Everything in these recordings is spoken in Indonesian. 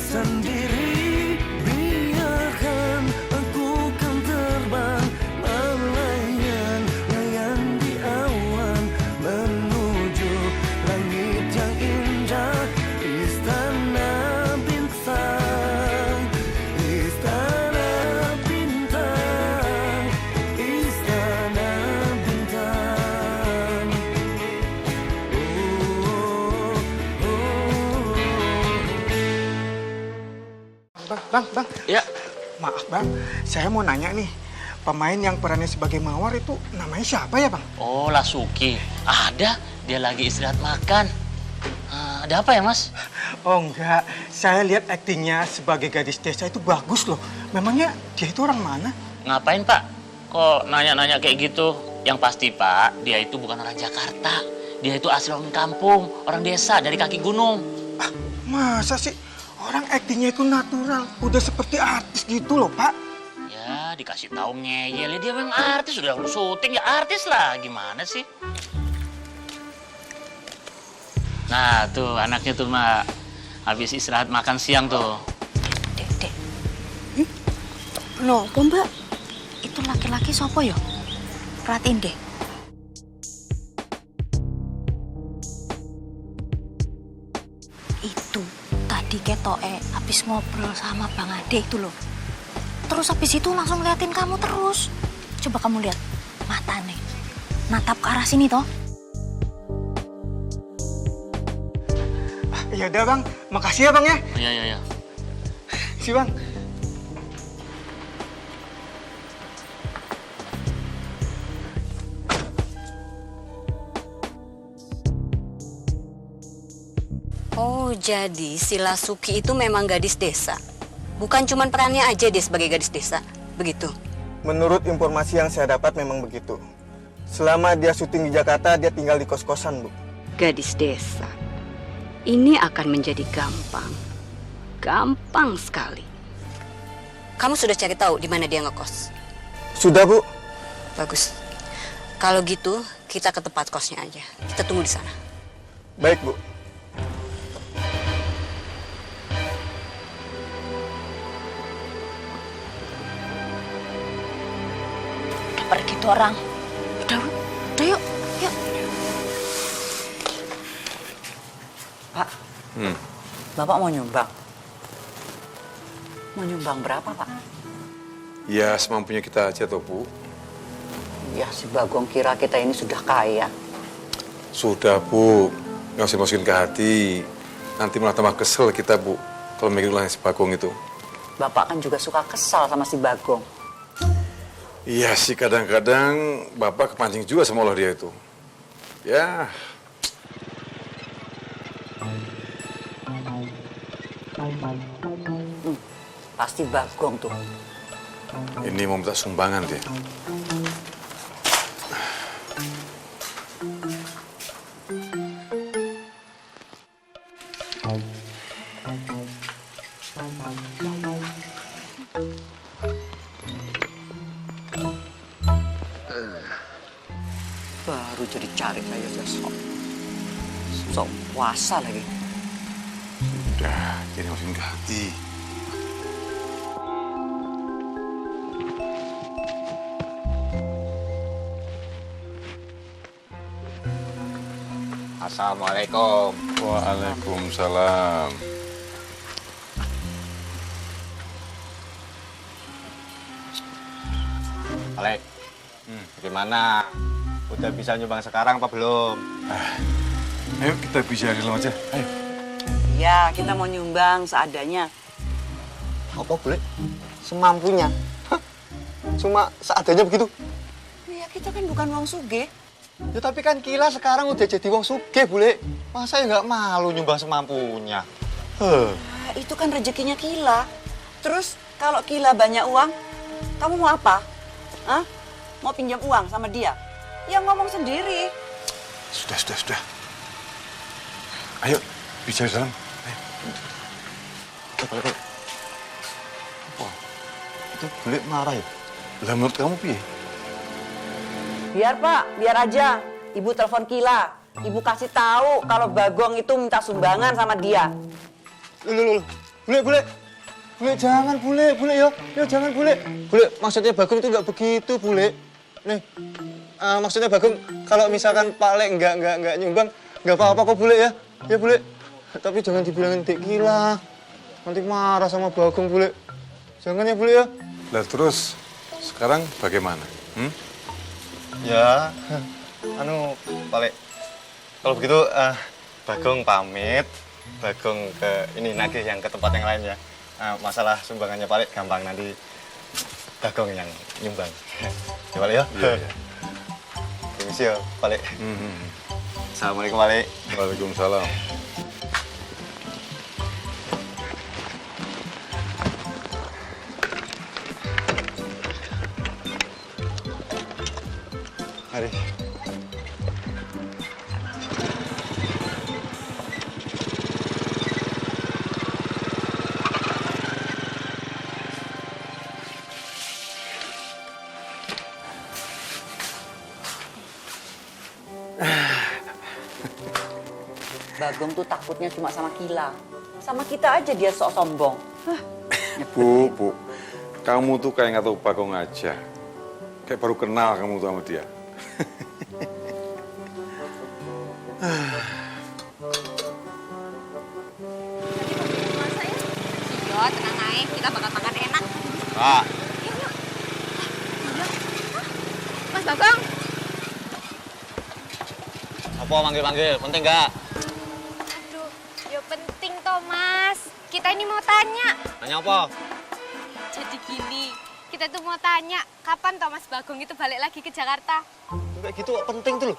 sendiri, biarkan aku kan terbang melayang-layang di awan menuju langit yang indah, istana bintang, istana bintang, istana bintang. Bang. Ya, Maaf bang, saya mau nanya nih. Pemain yang perannya sebagai Mawar itu namanya siapa ya bang? oh Lasuki. Ada, dia lagi istirahat makan. Ada apa ya, Mas? Oh enggak, saya lihat aktingnya sebagai gadis desa itu bagus loh. Memangnya dia itu orang mana? Ngapain, Pak? Kok nanya-nanya kayak gitu? Yang pasti, Pak, dia itu bukan orang Jakarta. Dia itu asli orang kampung, orang desa dari kaki gunung. Ah, masa sih orang aktingnya itu natural, udah seperti artis gitu loh pak? Ya, dikasih tahu ngeyel. Dia memang artis, sudah syuting ya artis lah. Gimana sih? Nah, tuh anaknya tuh, Mak. Habis istirahat makan siang tuh. Dek. Loh, Mbak? Itu laki-laki sopo yo? Perhatiin deh. Itu tadi ketoke habis ngobrol sama Bang Ade itu loh. Terus habis itu langsung liatin kamu terus. Coba kamu lihat matanya. Natap ke arah sini toh. Ya udah bang, makasih ya bang ya. Iya. Si bang. Oh, jadi si Lasuki itu memang gadis desa. Bukan cuma perannya aja dia sebagai gadis desa, begitu? Menurut informasi yang saya dapat memang begitu. Selama dia syuting di Jakarta, dia tinggal di kos-kosan bu. Gadis desa. Ini akan menjadi gampang. Gampang sekali. Kamu sudah cari tahu di mana dia ngekos? Sudah bu. Bagus. Kalau gitu, kita ke tempat kosnya aja. Kita tunggu di sana. Baik bu. Pergi tuh orang. Udah yuk. Pak, Bapak mau nyumbang? Mau nyumbang berapa, Pak? Ya, semampunya kita aja toh, Bu. Ya, si Bagong kira kita ini sudah kaya. Sudah, Bu. Nggak usah masukin ke hati. Nanti malah tambah kesel kita, Bu. Kalau mikir ulang si Bagong itu. Bapak kan juga suka kesal sama si Bagong. Iya sih, kadang-kadang Bapak kepancing juga sama ulah dia itu. Ya, Pasti Bagong tuh. ini mau minta sumbangan dia. Baru jadi cari saya besok. Sok puasa lagi. Udah, jadi masukin ke hati. Assalamualaikum. Waalaikumsalam. Alek, gimana? Udah bisa nyumbang sekarang apa belum? Ayo kita bicara di dalam aja. Ayo. Ya, kita mau nyumbang seadanya. Apa boleh? Semampunya. Hah? Cuma seadanya begitu? Ya, kita kan bukan wong sugih. Ya tapi kan Kila sekarang udah jadi wong sugih, Bule. Masa ya nggak malu nyumbang semampunya? Nah, itu kan rezekinya Kila. Terus kalau Kila banyak uang, kamu mau apa? Hah? Mau pinjam uang sama dia? Ya ngomong sendiri. Sudah. Ayo, bicara di dalam. Ayo. Balik. Oh, itu Bule marah ya? Lah menurut kamu piye? Biar Pak, biar aja. Ibu telepon Kila. Ibu kasih tahu kalau Bagong itu minta sumbangan sama dia. Loh. Bule. Bule, jangan, Bule ya. Ya, jangan, Bule. Bule, maksudnya Bagong itu nggak begitu, Bule. Nih, maksudnya Bagong, kalau misalkan Pak Lek nggak nyumbang, nggak apa-apa kok, Bule ya. Ya, Bule. Tapi jangan dibilangin Dek Kila. Nanti marah sama Bagong, Bule. Jangan ya, Bule ya. Lah terus, sekarang bagaimana? Ya, Pak Lek. Kalau begitu, Bagong pamit. Bagong ke ini nagih yang ke tempat yang lain ya. Masalah sumbangannya Pak Lek gampang, nanti Bagong yang nyumbang. Ya Pak Lek ya? Iya. Permisi ya Pak Lek. Assalamualaikum Pak Lek. Waalaikumsalam. Mari. Bagong tuh takutnya cuma sama Kila. Sama kita aja dia sok sombong. Bu, kamu tuh kayak nggak tahu Bagong aja. Kayak baru kenal kamu tuh sama dia. Yo, tenang aja, kita bakal makan enak. Pak. Mas Bagong. Apa manggil-manggil? Penting nggak? Aduh, yo penting toh Mas. Kita ini mau tanya. Tanya apa? Jadi gini, kita tuh mau tanya, kapan toh Mas Bagong itu balik lagi ke Jakarta? Kayak gitu kok penting tuh loh.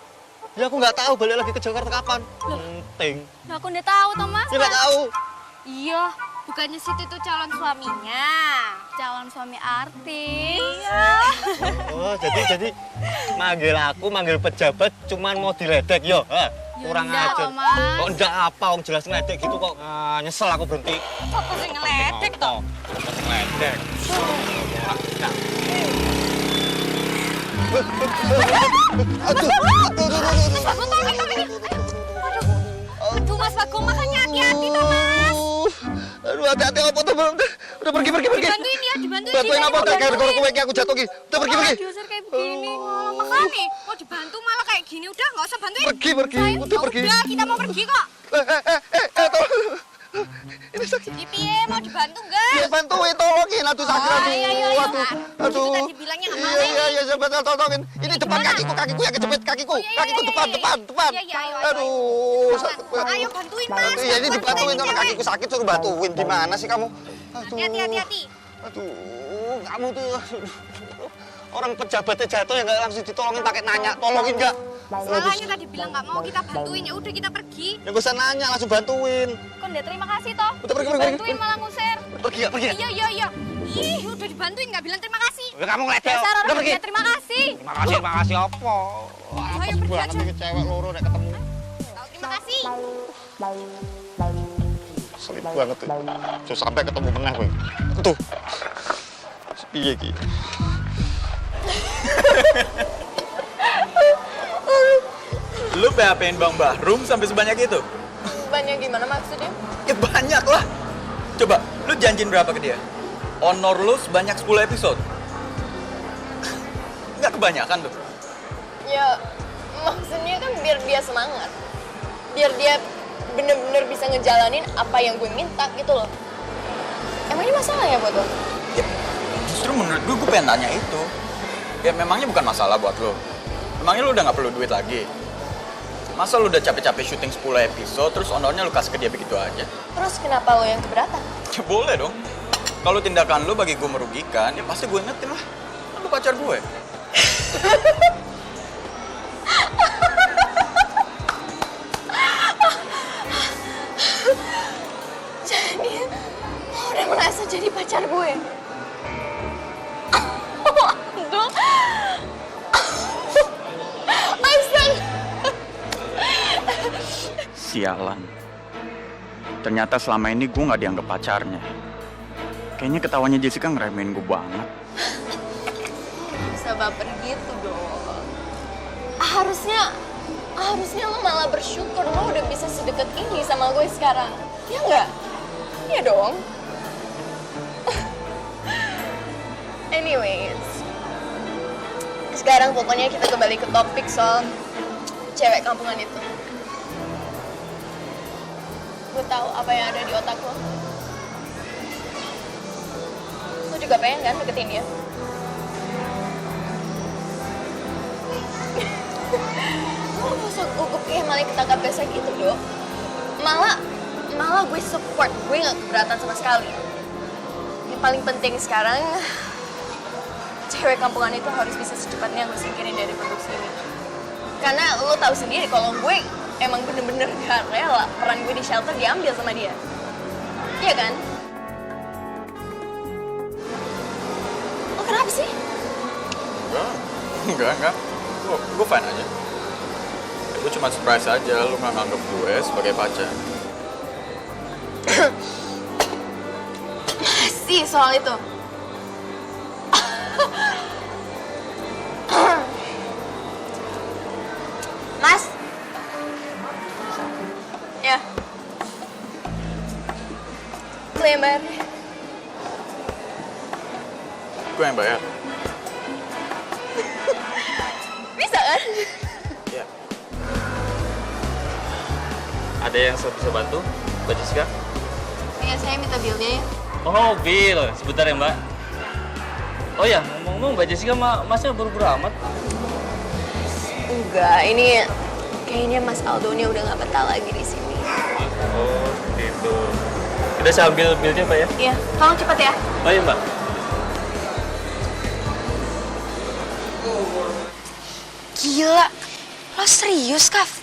Ya aku nggak tahu balik lagi ke Jakarta kapan. Penting. Nah, aku udah tahu toh Mas. Ya nggak tahu. Iya, bukannya situ tuh calon suaminya. Calon suami artis. Iya. Oh, jadi manggil aku, manggil pejabat cuman mau diledek yo. Kurang enggak, ajar. Mas. Kok enggak apa, om jelas ngeledek gitu kok. Nyesel aku berhenti. Kok tuh ngeledek toh? Ngeledek. Mas Bagong, tolong. Aduh, Mas Bagong, makanya hati-hati toh Mas. Aduh, hati-hati apa tuh? Udah pergi. Dibantuin ya, dibantuin. Bantuin apa? Kayak rekor kue aku jatuh ki. Udah pergi. Diusir kayak begini. Makanya, mau dibantu malah kayak gini. Udah, nggak usah bantuin. Pergi. Sayang, Udah pergi. Udah, kita mau pergi kok. Tolong. Ini sakit. Di piye, mau dibantu nggak? Ya bantuin, tolongin. Aduh sakit. Iya. Aduh. Tadi bilangnya nggak mau. Iya, sebentar tolongin. Ini depan kakiku yang kejepit kakiku. Kakiku depan. Iya, ayo. Aduh, sakit banget. Ayo bantuin Mas. Iya, ini dibantuin sama kakiku sakit suruh bantuin. Gimana sih kamu? Hati-hati. Aduh, kamu tuh orang pejabatnya jatuh ya nggak langsung ditolongin pakai nanya, tolongin nggak? Salahnya tadi bilang nggak mau kita bantuin, ya udah kita pergi. Ya nggak usah nanya, langsung bantuin. Kok udah terima kasih toh? Udah pergi. Bantuin malah ngusir. Pergi ya. Iya. Ih, udah dibantuin nggak bilang terima kasih. Ya kamu ngeledek. Dasar Udah orang pergi. dia terima kasih. Terima kasih apa? Ayo pergi aja. Ini cewek loro nek ketemu. Tahu terima kasih. Selip banget tuh. Terus sampai ketemu meneh kowe. Tuh. Piye ki? Lu PHP-in Bang Bahrum sampai sebanyak itu? Banyak gimana maksudnya? Ya banyak lah. Coba, lu janjiin berapa ke dia? Honor lu sebanyak 10 episode. Nggak kebanyakan tuh. Ya, maksudnya kan biar dia semangat. Biar dia bener-bener bisa ngejalanin apa yang gue minta gitu loh. Emangnya masalah ya buat lo? Ya, justru menurut gue pengen tanya itu. Ya memangnya bukan masalah buat lo. Emangnya lu udah nggak perlu duit lagi? Masa lu udah capek-capek syuting 10 episode, terus honornya lu kasih ke dia begitu aja? Terus kenapa lo yang keberatan? Ya boleh dong. Kalau tindakan lu bagi gue merugikan, ya pasti gue ingetin lah. Kan lu pacar gue. Jadi, lo udah merasa jadi pacar gue? Aduh. Astaga. Sialan. Ternyata selama ini gue nggak dianggap pacarnya. Kayaknya ketawanya Jessica ngeremehin gue banget. Bisa baper gitu dong. Harusnya lo malah bersyukur lo udah bisa sedekat ini sama gue sekarang. Ya enggak? Iya dong. Anyways, sekarang pokoknya kita kembali ke topik soal cewek kampungan itu. Gue tahu apa yang ada di otak lo. Lo juga pengen kan deketin dia? Lo gak usah gugup kayak malah ketangkap basah gitu, Dok. Malah gue support, gue gak keberatan sama sekali. Yang paling penting sekarang, cewek kampungan itu harus bisa secepatnya gue singkirin dari produksi ini. Karena lo tahu sendiri kalau gue emang bener-bener gak rela peran gue di shelter diambil sama dia. Iya kan? Lo kenapa sih? Enggak. Gue fine aja. Gue cuma surprise aja, lu nggak nganggap gue sebagai pacar. Masih soal itu. Mas. Ya. Lo yang bayar. Gue yang bayar. Bisa kan? Iya. Ada yang saya bisa bantu, Mbak Jessica? Iya, saya minta bilnya ya. Oh, bil. Sebentar ya, Mbak. Oh ya, ngomong-ngomong Mbak Jessica, Masnya buru-buru amat. Enggak, ini kayaknya Mas Aldo-nya udah gak betah lagi di sini. Oh, gitu. Udah saya ambil bilnya, Pak ya? Iya, tolong cepet ya. Oh iya, Mbak. Gila, lo serius, Kaf?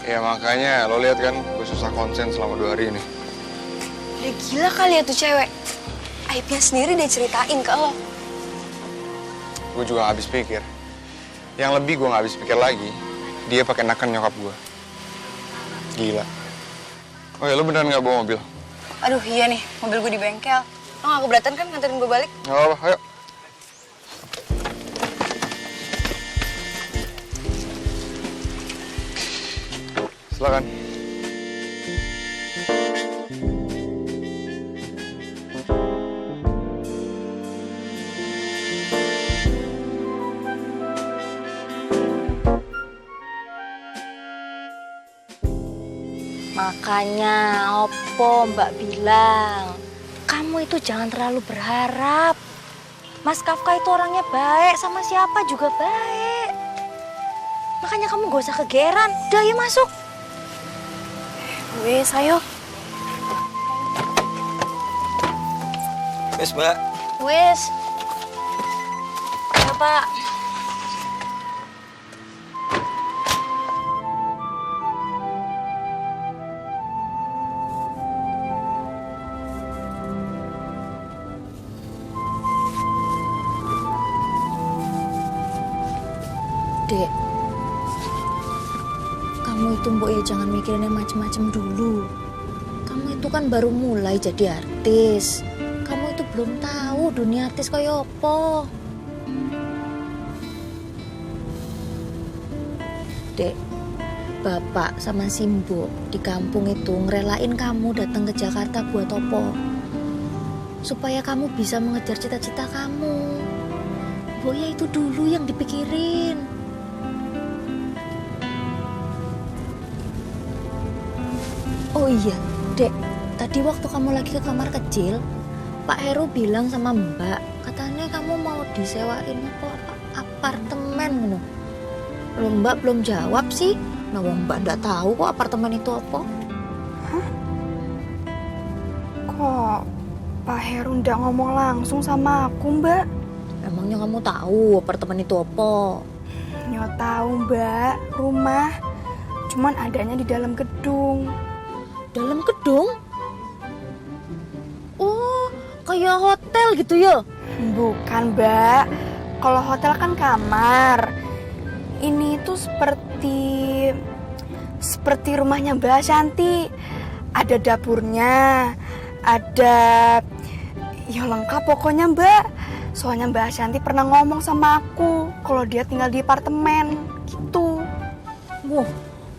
Ya makanya lo lihat kan, gue susah konsen selama 2 hari ini. Udah gila kali ya tuh cewek. Aibnya sendiri dia ceritain ke lo. Gue juga gak habis pikir. Yang lebih gue gak habis pikir lagi, dia pakai nakan nyokap gue. Gila. Oh ya, lo beneran gak bawa mobil? Aduh iya nih, mobil gue di bengkel. Lo gak keberatan kan nganterin gue balik? Gak apa-apa, ayo. Silakan. Makanya, Opo Mbak bilang, kamu itu jangan terlalu berharap. Mas Kafka itu orangnya baik, sama siapa juga baik. Makanya kamu gak usah kegeran. Udah, yuk masuk. Wes, ayo. Wes, Mbak. Wes. Ya, Pak. Dek, kamu itu mbok ya jangan mikirin yang macem-macem dulu. Kamu itu kan baru mulai jadi artis. Kamu itu belum tahu dunia artis kayak apa. Dek, Bapak sama Simbo di kampung itu ngerelain kamu datang ke Jakarta buat apa? Supaya kamu bisa mengejar cita-cita kamu. Boya itu dulu yang dipikirin. Oh iya, Dek, tadi waktu kamu lagi ke kamar kecil, Pak Heru bilang sama Mbak, katanya kamu mau disewain apa apartemen ngono. Loh, Mbak belum jawab sih. Nah, wong Mbak ndak tahu kok apartemen itu apa. Hah? Kok Pak Heru ndak ngomong langsung sama aku, Mbak? Emangnya kamu tahu apartemen itu apa? Nyo tahu, Mbak. Rumah. Cuman adanya di dalam gedung. Dalam gedung? Oh, kayak hotel gitu ya? Bukan, Mbak. Kalau hotel kan kamar. Ini tuh seperti rumahnya Mbak Shanti. Ada dapurnya, ada ya lengkap pokoknya, Mbak. Soalnya Mbak Shanti pernah ngomong sama aku kalau dia tinggal di apartemen gitu. Wah,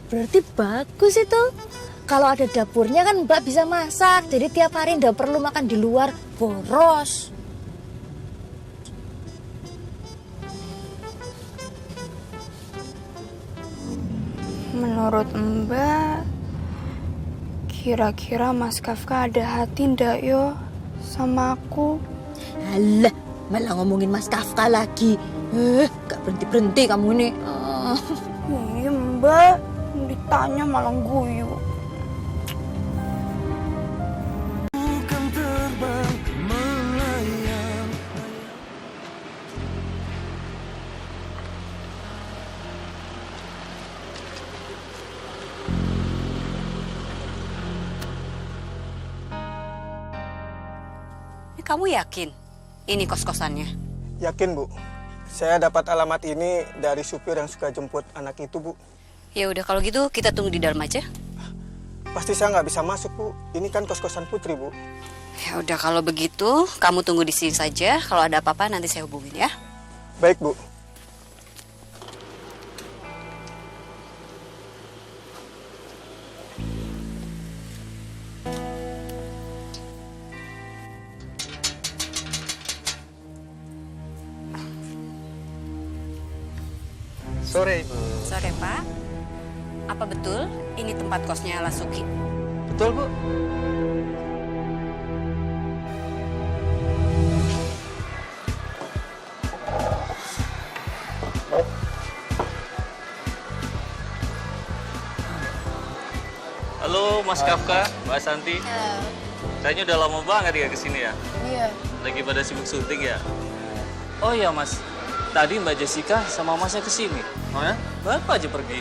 berarti bagus itu. Kalau ada dapurnya kan Mbak bisa masak. Jadi tiap hari nggak perlu makan di luar, boros. Menurut Mbak, kira-kira Mas Kafka ada hati ndak yo sama aku? Alah, malah ngomongin Mas Kafka lagi. Gak berhenti-berhenti kamu nih. Iya Mbak, ditanya malah guyu. Bukan terbang melayang. Kamu yakin ini kos-kosannya? Yakin, Bu. Saya dapat alamat ini dari supir yang suka jemput anak itu, Bu. Ya udah kalau gitu kita tunggu di dalam aja. Pasti saya nggak bisa masuk, Bu. Ini kan kos-kosan Putri, Bu. Ya udah kalau begitu kamu tunggu di sini saja. Kalau ada apa-apa nanti saya hubungin ya. Baik, Bu. Sore, Ibu. Sore Pak. Apa betul ini tempat kosnya Lasuki? Betul, Bu. Halo Mas Kafka, Mbak Santi. Kayaknya udah lama banget ya kesini ya. Iya. Lagi pada sibuk syuting ya. Oh iya Mas, tadi Mbak Jessica sama Masnya kesini. Oh ya? Bapak aja pergi.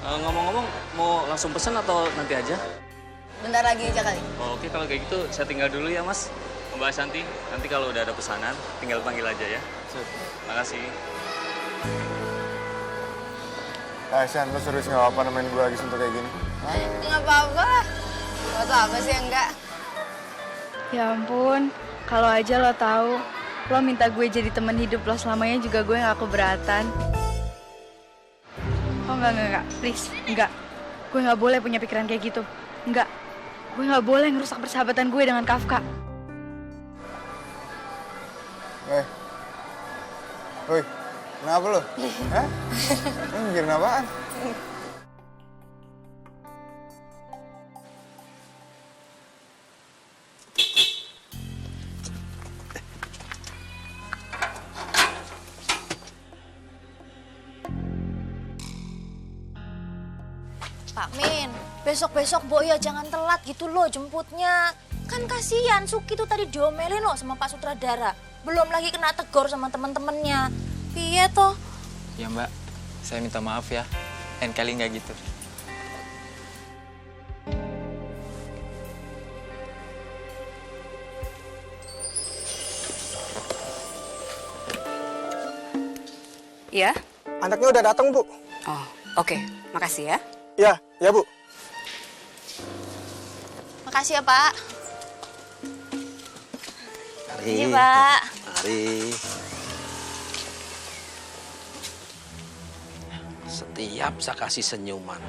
Ngomong-ngomong, mau langsung pesan atau nanti aja? Bentar lagi aja kali. Oh, oke, kalau kayak gitu saya tinggal dulu ya Mas. Mbak Santi, nanti kalau udah ada pesanan, tinggal panggil aja ya. Makasih. San, lo serius nggak apa-apa nemenin gue lagi suntuk kayak gini? Nggak apa-apa. Buat apa sih enggak? Ya ampun, kalau aja lo tahu, lo minta gue jadi teman hidup lo selamanya juga gue nggak keberatan. Oh enggak, please, enggak. Gue nggak boleh punya pikiran kayak gitu, enggak. Gue nggak boleh ngerusak persahabatan gue dengan Kafka. Woi, kenapa lo? Hah? Lo mikirin apaan? Pak Min, besok-besok Mbok ya jangan telat gitu loh jemputnya. Kan kasihan Suki tuh tadi diomelin loh sama Pak Sutradara. Belum lagi kena tegur sama temen-temennya. Piye toh? Ya Mbak, saya minta maaf ya. Lain kali nggak gitu. Ya? Anaknya udah datang, Bu. Oh, oke. Makasih ya. Ya, Bu. Makasih ya Pak. Mari. Iya Pak. Mari. Setiap saya kasih senyuman,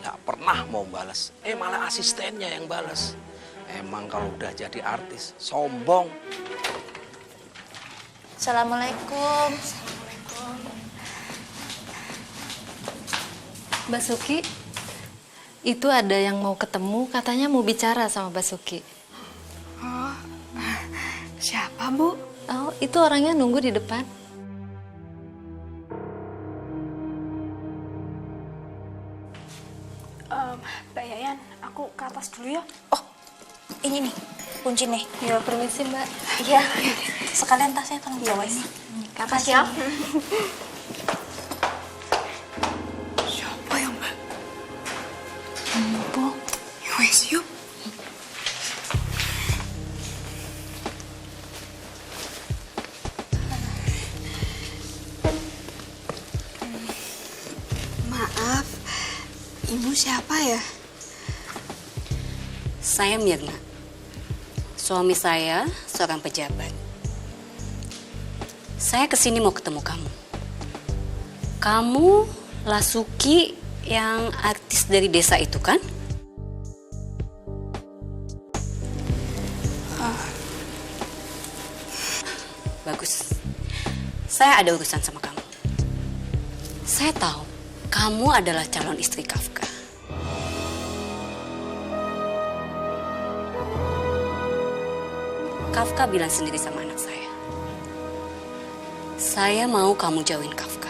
nggak pernah mau balas. Malah asistennya yang balas. Emang kalau udah jadi artis, sombong. Assalamualaikum. Mbak Suki, itu ada yang mau ketemu, katanya mau bicara sama Mbak Suki. Oh, siapa Bu? Oh, itu orangnya nunggu di depan. Mbak Yayan, aku ke atas dulu ya. Oh, ini nih, kunci nih. Ya, permisi Mbak. Iya, sekalian tasnya tolong bawain. Ke atas ya. Siapa ya Mbak? Bu, wes yuk. Maaf, Ibu siapa ya? Saya Mirna. Suami saya seorang pejabat. Saya kesini mau ketemu kamu. Kamu Lasuki yang artis Mas dari desa itu kan? Bagus. Saya ada urusan sama kamu. Saya tahu kamu adalah calon istri Kafka. Kafka bilang sendiri sama anak saya. Saya mau kamu jauhin Kafka.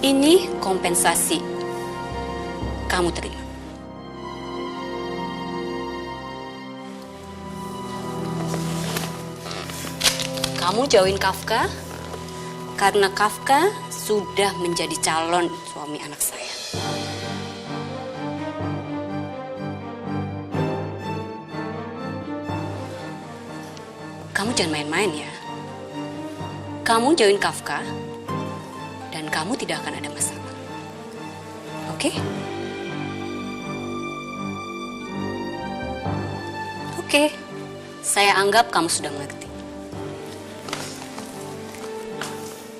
Ini kompensasi. Kamu terima. Kamu jauhin Kafka karena Kafka sudah menjadi calon suami anak saya. Kamu jangan main-main ya. Kamu jauhin Kafka dan kamu tidak akan ada masalah. Oke? Oke. Saya anggap kamu sudah mengerti.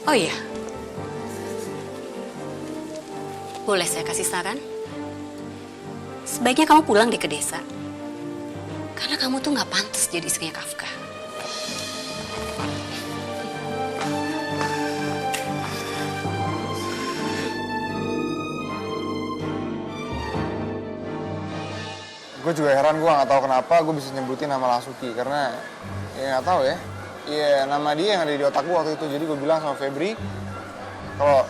Oh iya. Boleh saya kasih saran? Sebaiknya kamu pulang deh ke desa. Karena kamu tuh nggak pantas jadi istrinya Kafka. Gue juga heran, gue nggak tahu kenapa gue bisa nyebutin nama Lasuki, karena ya nggak tahu ya. Iya, nama dia yang ada di otak gue waktu itu. Jadi gue bilang sama Febri kalau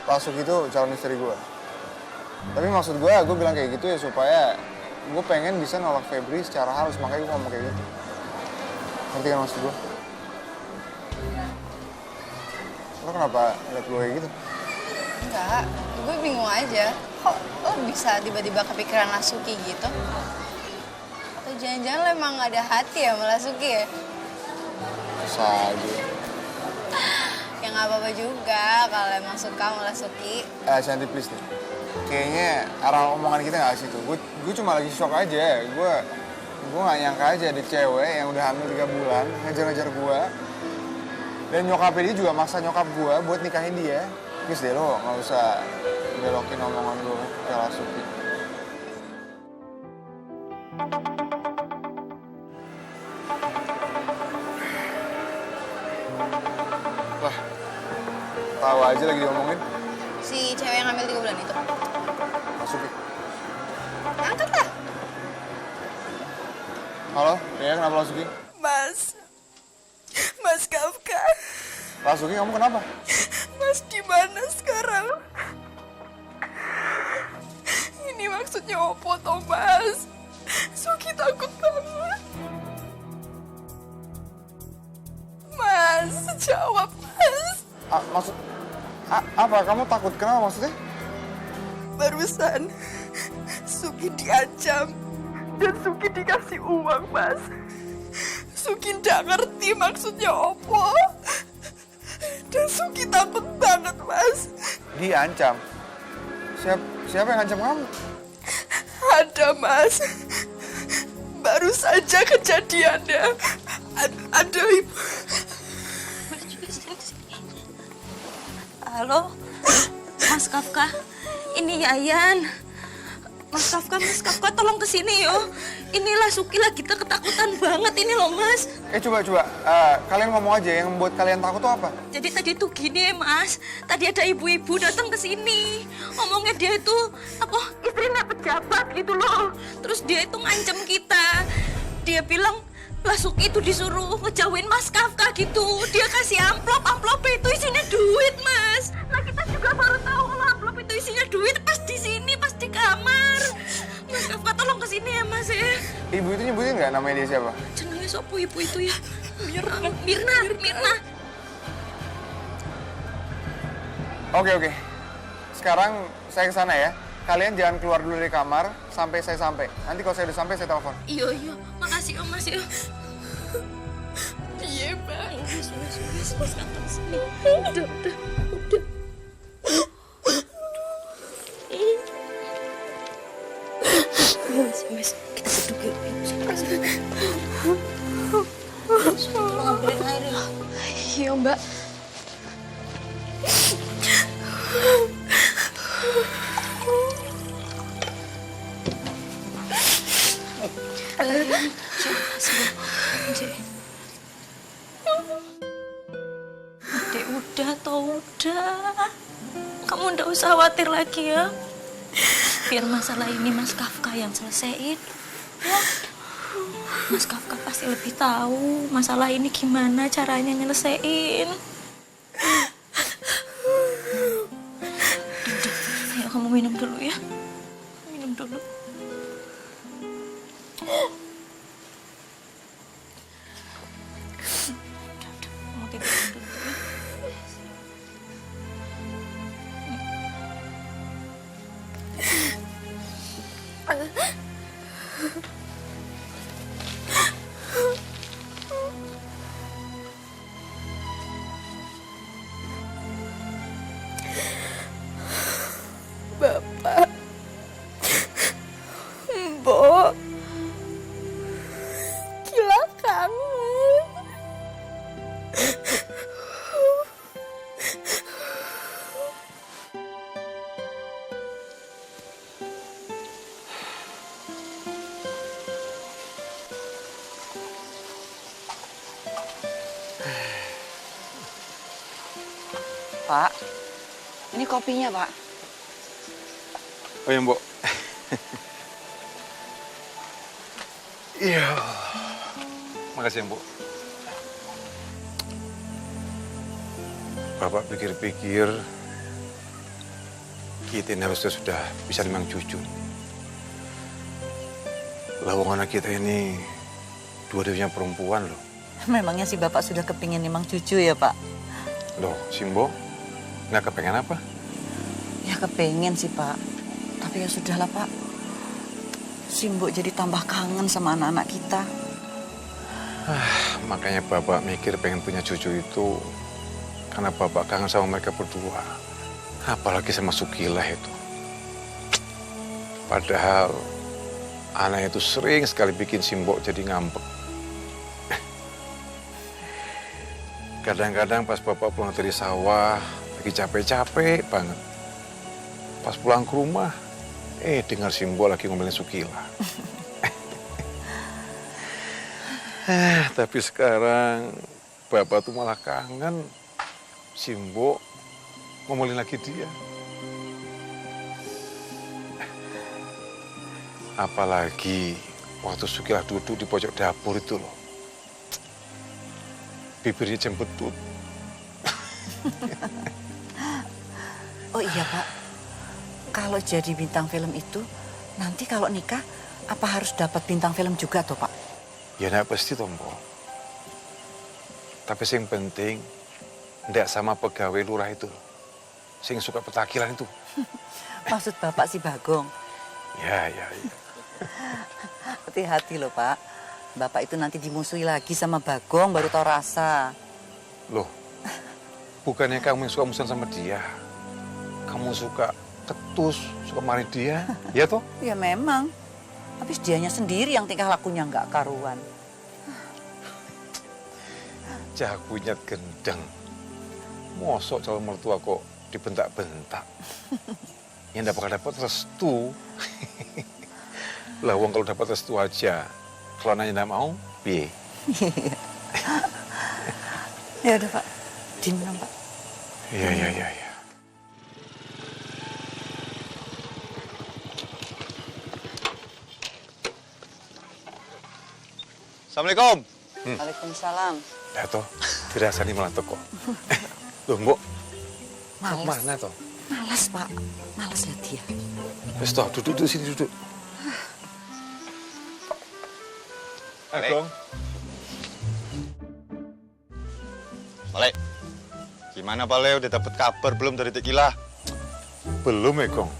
Lasuki itu calon istri gue. Tapi maksud gue bilang kayak gitu ya supaya gue pengen bisa nolak Febri secara halus, makanya gue ngomong kayak gitu. Ngerti kan maksud gue? Lo kenapa liat gue kayak gitu? Enggak, gue bingung aja. Kok lo bisa tiba-tiba kepikiran Lasuki gitu? Atau jangan-jangan lo emang gak ada hati ya sama Lasuki ya? Bisa aja. Ya gak apa-apa juga kalau emang suka sama Lasuki. Shanti please deh. Kayaknya arah omongan kita gak ke situ. Gue cuma lagi shock aja. Gue gak nyangka aja ada cewek yang udah hamil 3 bulan ngejar-ngejar gue. Dan nyokapnya dia juga maksa nyokap gue buat nikahin dia. Please deh, lo gak usah belokin omongan gue ke Lasuki. Wah, tahu aja lagi diomongin. Si cewek yang hamil 3 bulan itu. Lasuki. Angkat lah. Halo, ya kenapa Lasuki? Mas Kafka. Lasuki, kamu kenapa? Mas di mana sekarang? Ini maksudnya apa toh, Mas? Suki takut banget. Mas, jawab, Mas. Apa? Kamu takut? Kenapa maksudnya? Barusan Suki diancam dan Suki dikasih uang, Mas. Suki nggak ngerti maksudnya apa. Dan Suki takut banget, Mas. Diancam? Siapa yang ngancam kamu? Ada, Mas. Baru saja kejadiannya. Ada ibu. Halo, Mas Kafka. Ini Yayan. Mas Kafka, tolong kesini yo. Inilah Suki lagi ketakutan banget ini loh, Mas. Coba. Kalian ngomong aja, yang membuat kalian takut tuh apa? Jadi tadi tuh gini, Mas. Tadi ada ibu-ibu datang ke sini. Ngomongnya dia itu istrinya pejabat gitu loh. Terus dia itu ngancem kita. Dia bilang Lasuki itu disuruh ngejauhin Mas Kafka gitu. Dia kasih amplop itu isinya duit, Mas. Nah, kita juga baru tahu kalau amplop itu isinya duit pas di sini, pas di kamar. Mas Kafka tolong kesini ya, Mas ya. Ibu itu nyebutin nggak namanya dia siapa? Jenengnya siapa ibu itu ya? Mirna. Oke. Sekarang saya ke sana ya. Kalian jangan keluar dulu dari kamar sampai saya sampai. Nanti kalau saya udah sampai, saya telepon. Iya. Makasih Om, Mas ya. Iya, Bang. Mas datang sini. Udah. Mas, kita duduk yuk. Iya, Mbak. Dek, udah toh, udah. Kamu ndak usah khawatir lagi ya. Biar masalah ini Mas Kafka yang selesaiin. Ya. Mas Kafka pasti lebih tahu masalah ini gimana caranya nyelesain. Udah, ayo kamu minum dulu ya. Minum dulu. Mau tidur dulu ya. Bapak, Mbok, Kila kangen. Pak, ini kopinya, Pak. Oh ya, Mbok. Iya. Makasih ya, Mbok. Bapak pikir-pikir, kita ini harusnya sudah bisa nimang cucu. Lawang anak kita ini dua-duanya perempuan loh. Memangnya si Bapak sudah kepingin nimang cucu ya, Pak? Loh, Simbo, nggak kepengen apa? Ya kepengen sih, Pak. Tapi ya sudahlah, Pak. Simbo jadi tambah kangen sama anak-anak kita. Makanya Bapak mikir pengen punya cucu itu karena Bapak kangen sama mereka berdua. Apalagi sama Sukilah itu. Padahal anaknya itu sering sekali bikin Simbo jadi ngambek. Kadang-kadang pas Bapak pulang dari sawah, lagi capek-capek banget. Pas pulang ke rumah, dengar Simbo lagi ngomelin Sukilah. Tapi sekarang Bapak tuh malah kangen Simbo ngomelin lagi dia. Apalagi waktu Sukilah duduk di pojok dapur itu loh. Bibirnya jembetut. Oh iya, Pak. Kalau jadi bintang film itu, nanti kalau nikah, apa harus dapat bintang film juga toh, Pak? Ya nggak pasti, Tombo. Tapi yang penting, ndak sama pegawai lurah itu. Sing suka petakilan itu. Maksud Bapak si Bagong? Ya. Hati-hati loh, Pak. Bapak itu nanti dimusuhi lagi sama Bagong, baru tahu rasa. Loh, bukannya kamu yang suka musuhan sama dia. Kamu suka ketus, suka marahin dia, ya toh? Ya memang. Habis dianya sendiri yang tingkah lakunya nggak karuan. Jagonya gendeng. Mosok calon mertua kok dibentak-bentak. Yang nggak bakal dapat restu. Lah wong kalau dapat restu aja. Kalau nanya nggak mau, piye? Ya udah, Pak. Diminum, Pak. Iya. Assalamualaikum. Waalaikumsalam. Ya toh, dirasani malah teko. Loh, Mbok. Males. Mana toh? Malas, Pak. Malas lihat dia. Wes toh, duduk sini duduk. Gong. Pale, gimana Pale? Udah dapat kabar belum dari Tekilah? Belum ya, Gong.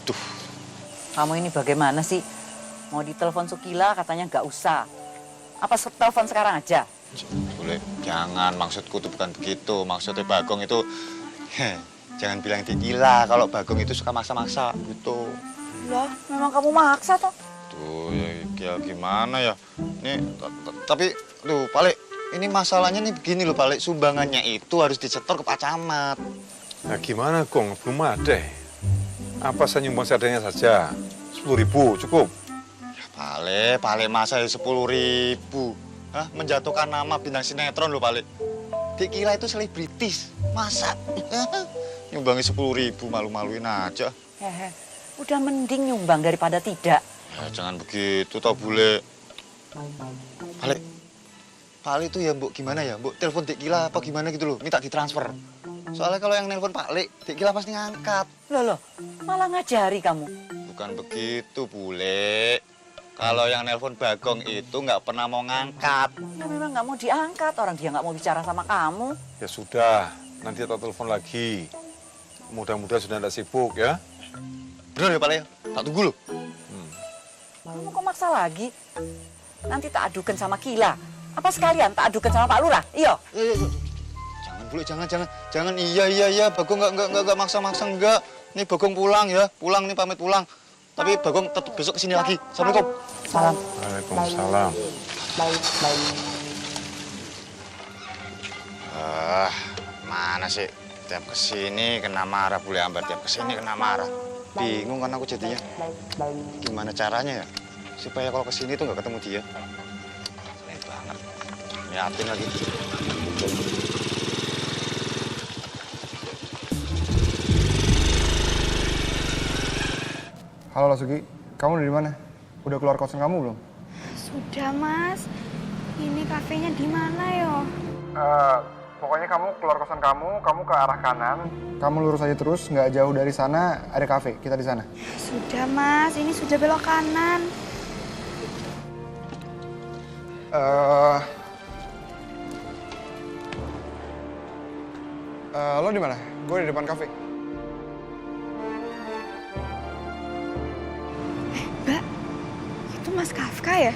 Duh, kamu ini bagaimana sih? Mau ditelepon Sukila katanya nggak usah. Apa telepon sekarang aja? Boleh, jangan. Maksudku tuh bukan begitu. Maksudnya Bagong itu, jangan bilang Tekilah kalau Bagong itu suka maksa-maksa gitu. Lah, memang kamu maksa toh? Tuh, ya gimana ya? Nih, tapi, tuh Pale, ini masalahnya nih begini loh, Pak Lek. Sumbangannya itu harus disetor ke Pak Camat. Nah gimana, Gong? Belum ada. Apa saya nyumbang seadanya saja? 10.000 cukup? Ya, Pak Lek masa 10.000? Hah? Menjatuhkan nama bintang sinetron loh, Pak Lek. Dik Kila itu selebritis. Masa? Nyumbangin 10.000, malu-maluin aja. Hehe, udah mending nyumbang daripada tidak. Ya, jangan begitu, toh Bule. Pak Lek itu ya, Mbok, gimana ya? Mbok telepon Dik Kila apa gimana gitu loh, minta ditransfer. Soalnya kalau yang nelpon Pak Lek, Dik Kila pasti ngangkat. Loh, malah ngajari kamu. Bukan begitu, Bule. Kalau yang nelpon Bagong itu nggak pernah mau ngangkat. Ya memang nggak mau diangkat, orang dia nggak mau bicara sama kamu. Ya sudah, nanti tak telepon lagi. Mudah-mudahan sudah tidak sibuk ya. Bener ya Pak Lek? Tak tunggu loh. Kamu kok maksa lagi? Nanti tak adukan sama Kila. Apa sekalian tak adukan sama Pak Lurah? Iya. Jangan Bule, jangan. Iya. Bagong nggak maksa-maksa enggak. Nih Bagong pulang ya, nih pamit pulang. Tapi Bagong tetap besok kesini lagi. Assalamualaikum. Salam. Waalaikumsalam. Mana sih? Tiap kesini kena marah Bule Ambar, tiap kesini kena marah. Bingung kan aku jadinya. Gimana caranya ya? Supaya kalau kesini tuh nggak ketemu dia. Selain banget. Liatin lagi. Halo Lasuki, kamu dari mana? Udah keluar kosan kamu belum? Sudah, Mas. Ini kafenya di mana yo? Pokoknya kamu keluar kosan kamu ke arah kanan. Kamu lurus aja terus, nggak jauh dari sana ada kafe. Kita di sana. Sudah, Mas. Ini sudah belok kanan. Lo di mana? Gue di depan kafe. Mbak, itu Mas Kafka ya?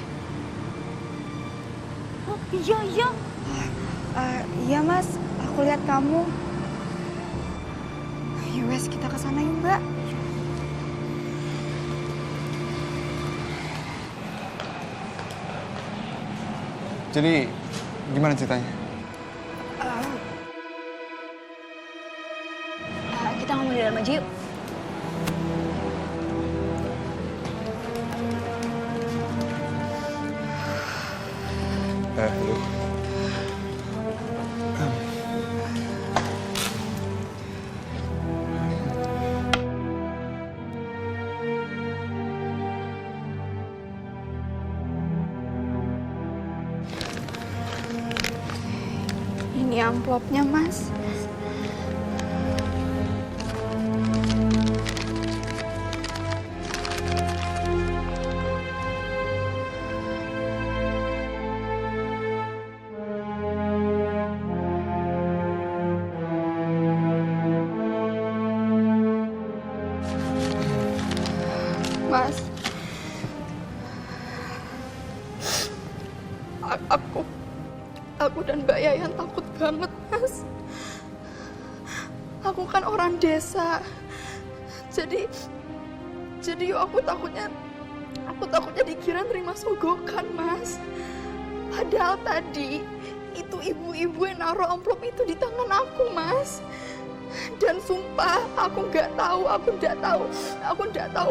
Oh, iya. Iya, Mas. Aku lihat kamu. Yowes, kita ke sana yuk, Mbak. Jadi, gimana ceritanya? Kita ngomong di dalam aja yuk. Lu. Ini amplopnya, Mas. Mas, aku dan Mbak Yayan takut banget, Mas. Aku kan orang desa, jadi aku takutnya dikira terima sogokan, Mas. Padahal tadi itu ibu-ibu yang naruh amplop itu di tangan aku, Mas. Dan sumpah aku nggak tahu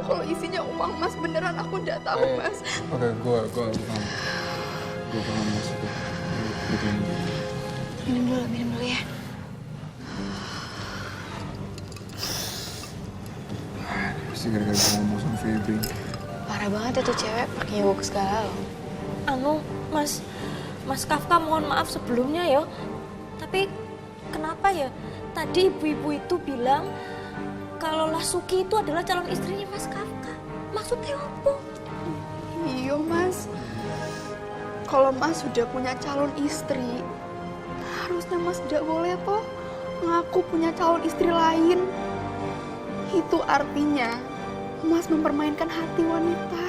kalau isinya uang Mas, beneran aku nggak tahu, Mas. Oke, gue paham Mas. Minum dulu ya. Pasti gara-gara gue ngomong sama Febri. Parah banget itu cewek pakai nyogok segala loh. Mas Kafka, mohon maaf sebelumnya ya. Tapi kenapa ya? Tadi ibu-ibu itu bilang kalau Lasuki itu adalah calon istrinya Mas Kafka. Maksudnya apa? Iya, Mas. Kalau Mas sudah punya calon istri, harusnya Mas tidak boleh toh ngaku punya calon istri lain. Itu artinya Mas mempermainkan hati wanita.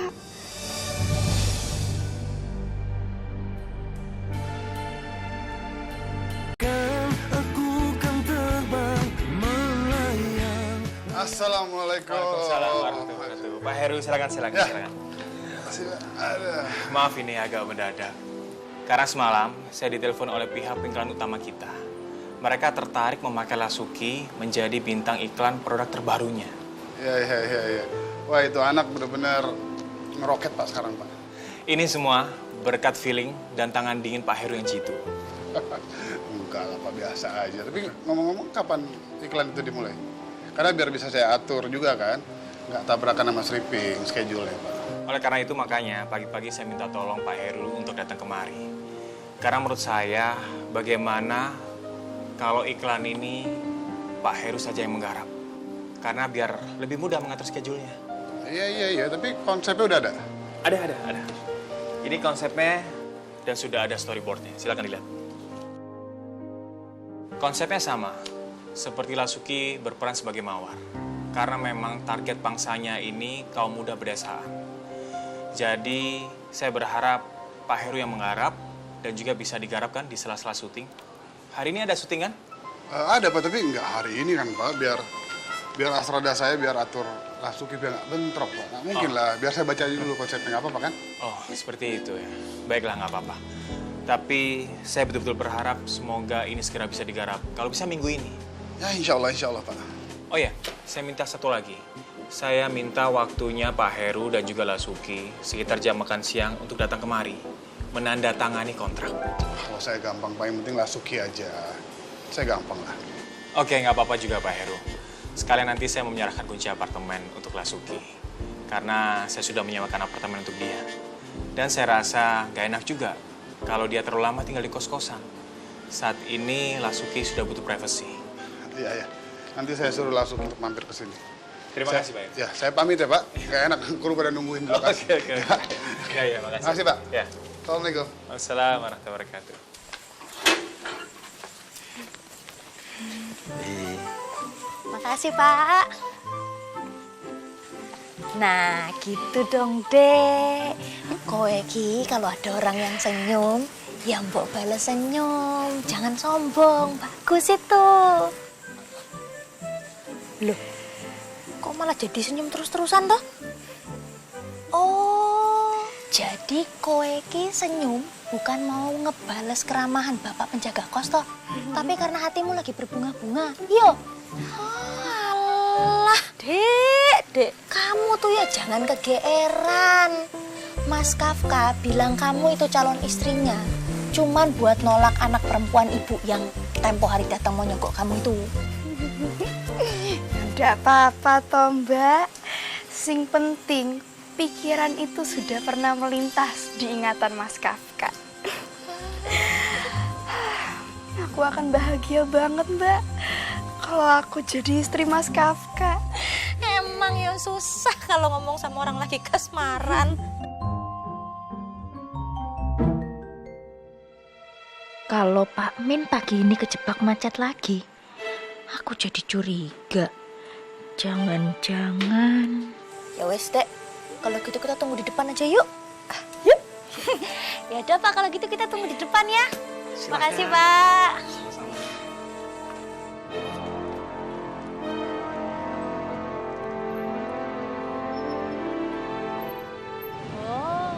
Assalamualaikum. Waalaikumsalam warahmatullahi wabarakatuh. Pak Heru, silakan. Maaf ini agak mendadak. Karena semalam saya ditelepon oleh pihak pengiklan utama kita. Mereka tertarik memakai Lasuki menjadi bintang iklan produk terbarunya. Iya. Wah, itu anak benar-benar ngeroket Pak sekarang, Pak. Ini semua berkat feeling dan tangan dingin Pak Heru yang jitu. Enggak lah Pak, biasa aja. Tapi ngomong-ngomong kapan iklan itu dimulai? Karena biar bisa saya atur juga kan. Nggak tabrakan sama stripping schedule-nya Pak. Oleh karena itu makanya pagi-pagi saya minta tolong Pak Heru untuk datang kemari. Karena menurut saya bagaimana kalau iklan ini Pak Heru saja yang menggarap. Karena biar lebih mudah mengatur schedule-nya. Iya, tapi konsepnya udah ada? Ada. Ini konsepnya dan sudah ada storyboardnya. Silakan dilihat. Konsepnya sama, seperti Lasuki berperan sebagai mawar. Karena memang target bangsanya ini kaum muda pedesaan. Jadi saya berharap Pak Heru yang menggarap dan juga bisa digarapkan di sela-sela syuting. Hari ini ada syuting kan? Ada Pak, tapi nggak hari ini kan Pak. Biar asrada saya biar atur Lasuki biar nggak bentrok Pak. Nggak mungkin lah, biar saya baca aja dulu konsepnya, nggak apa-apa kan? Oh, seperti itu ya. Baiklah, nggak apa-apa. Tapi saya betul-betul berharap semoga ini segera bisa digarap. Kalau bisa minggu ini. Ya insya Allah Pak. Oh ya, saya minta satu lagi. Saya minta waktunya Pak Heru dan juga Lasuki sekitar jam makan siang untuk datang kemari. Menandatangani kontrak. Kalau saya gampang Pak, yang penting Lasuki aja. Saya gampang lah. Oke, nggak apa-apa juga Pak Heru. Sekalian nanti saya mau menyerahkan kunci apartemen untuk Lasuki. Karena saya sudah menyewakan apartemen untuk dia. Dan saya rasa nggak enak juga kalau dia terlalu lama tinggal di kos-kosan. Saat ini Lasuki sudah butuh privasi. Iya. Nanti saya suruh Lasuki untuk mampir ke sini. Terima kasih Pak. Ya, saya pamit ya Pak. Nggak enak kru pada nungguin di lokasi. Oke. Ya, makasih. Makasih Pak. Ya. Assalamualaikum. Waalaikumsalam warahmatullahi wabarakatuh. Makasih, Pak. Nah, gitu dong, Dek. Kowe ki kalau ada orang yang senyum, ya mbok bales senyum. Jangan sombong, bagus itu. Loh, kok malah jadi senyum terus-terusan toh? Oh, jadi kowe ki senyum bukan mau ngebales keramahan Bapak penjaga kos toh, tapi karena hatimu lagi berbunga-bunga. Yo. Alah, Dek, kamu tuh ya jangan kegeeran. Mas Kafka bilang kamu itu calon istrinya cuman buat nolak anak perempuan ibu yang tempo hari datang mau nyogok kamu itu. Tidak apa-apa toh Mbak. Sing penting pikiran itu sudah pernah melintas di ingatan Mas Kafka. Aku akan bahagia banget Mbak kalau aku jadi istri Mas Kafka. Emang ya susah kalau ngomong sama orang lagi kasmaran. Kalau Pak Min pagi ini kejebak macet lagi, aku jadi curiga. Jangan-jangan. Ya wes Dek, kalau gitu kita tunggu di depan aja yuk. Yuk. Ya udah Pak, kalau gitu kita tunggu di depan ya. Silakan. Makasih Pak. Oh,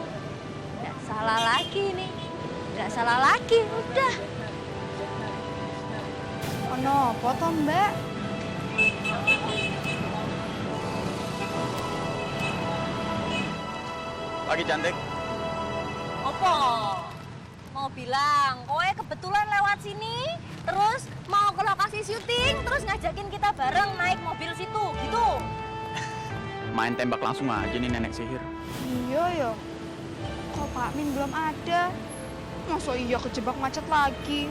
nggak salah lagi nih. Nggak salah lagi, udah. Oh no, foto Mbak. Pagi cantik. Opo? Mau bilang, kowe kebetulan lewat sini, terus mau ke lokasi syuting, terus ngajakin kita bareng naik mobil situ, gitu. Main tembak langsung aja nih nenek sihir. Iya ya. Kok Pak Min belum ada? Masa iya kejebak macet lagi?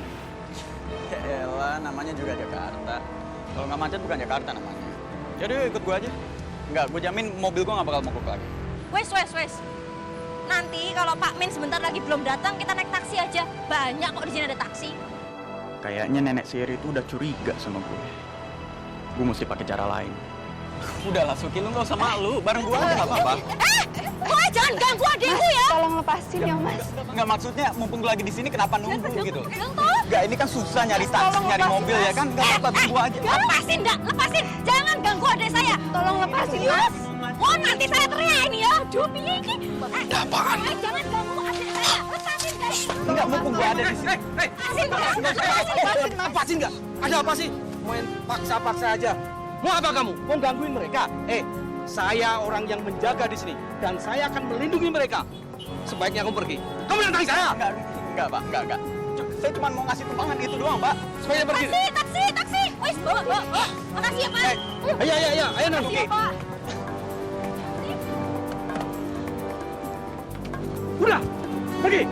Ya elah, namanya juga Jakarta. Kalau nggak macet bukan Jakarta namanya. Jadi ikut gue aja. Enggak, gue jamin mobil gue nggak bakal mogok lagi. Wes. Nanti kalau Pak Min sebentar lagi belum datang, kita naik taksi aja. Banyak kok di sini ada taksi. Kayaknya nenek sihir itu udah curiga sama gue. Gue mesti pakai cara lain. Udah lah, Suki, lu nggak usah malu. Bareng gue aja nggak apa-apa. Kowe jangan ganggu adikku ya. Tolong lepasin ya Mas. Nggak, maksudnya mumpung gue lagi di sini kenapa nunggu gitu? Enggak, ini kan susah nyari taksi, nyari mobil ya kan? Nggak apa-apa, tunggu aja. Lepasin. Jangan ganggu adik saya. Tolong lepasin Mas. Nanti saya teriak ini ya. Aduh, piye iki? Ada apaan? Jangan ganggu adik saya. Lepasin. Enggak, mumpung gua ada di sini. Kenapa sih enggak? Ada apa sih? Main paksa-paksa aja. Mau apa kamu? Mau gangguin mereka? Saya orang yang menjaga di sini dan saya akan melindungi mereka. Sebaiknya kamu pergi. Kamu yang tangis saya. Enggak, Pak, enggak. Saya cuma mau ngasih tumpangan itu doang, Pak. Sebaiknya pergi. Taksi. Wes, bawa. Makasih ya, Pak. Ayo, Non. Makasih ya, Pak. Udah, pergi.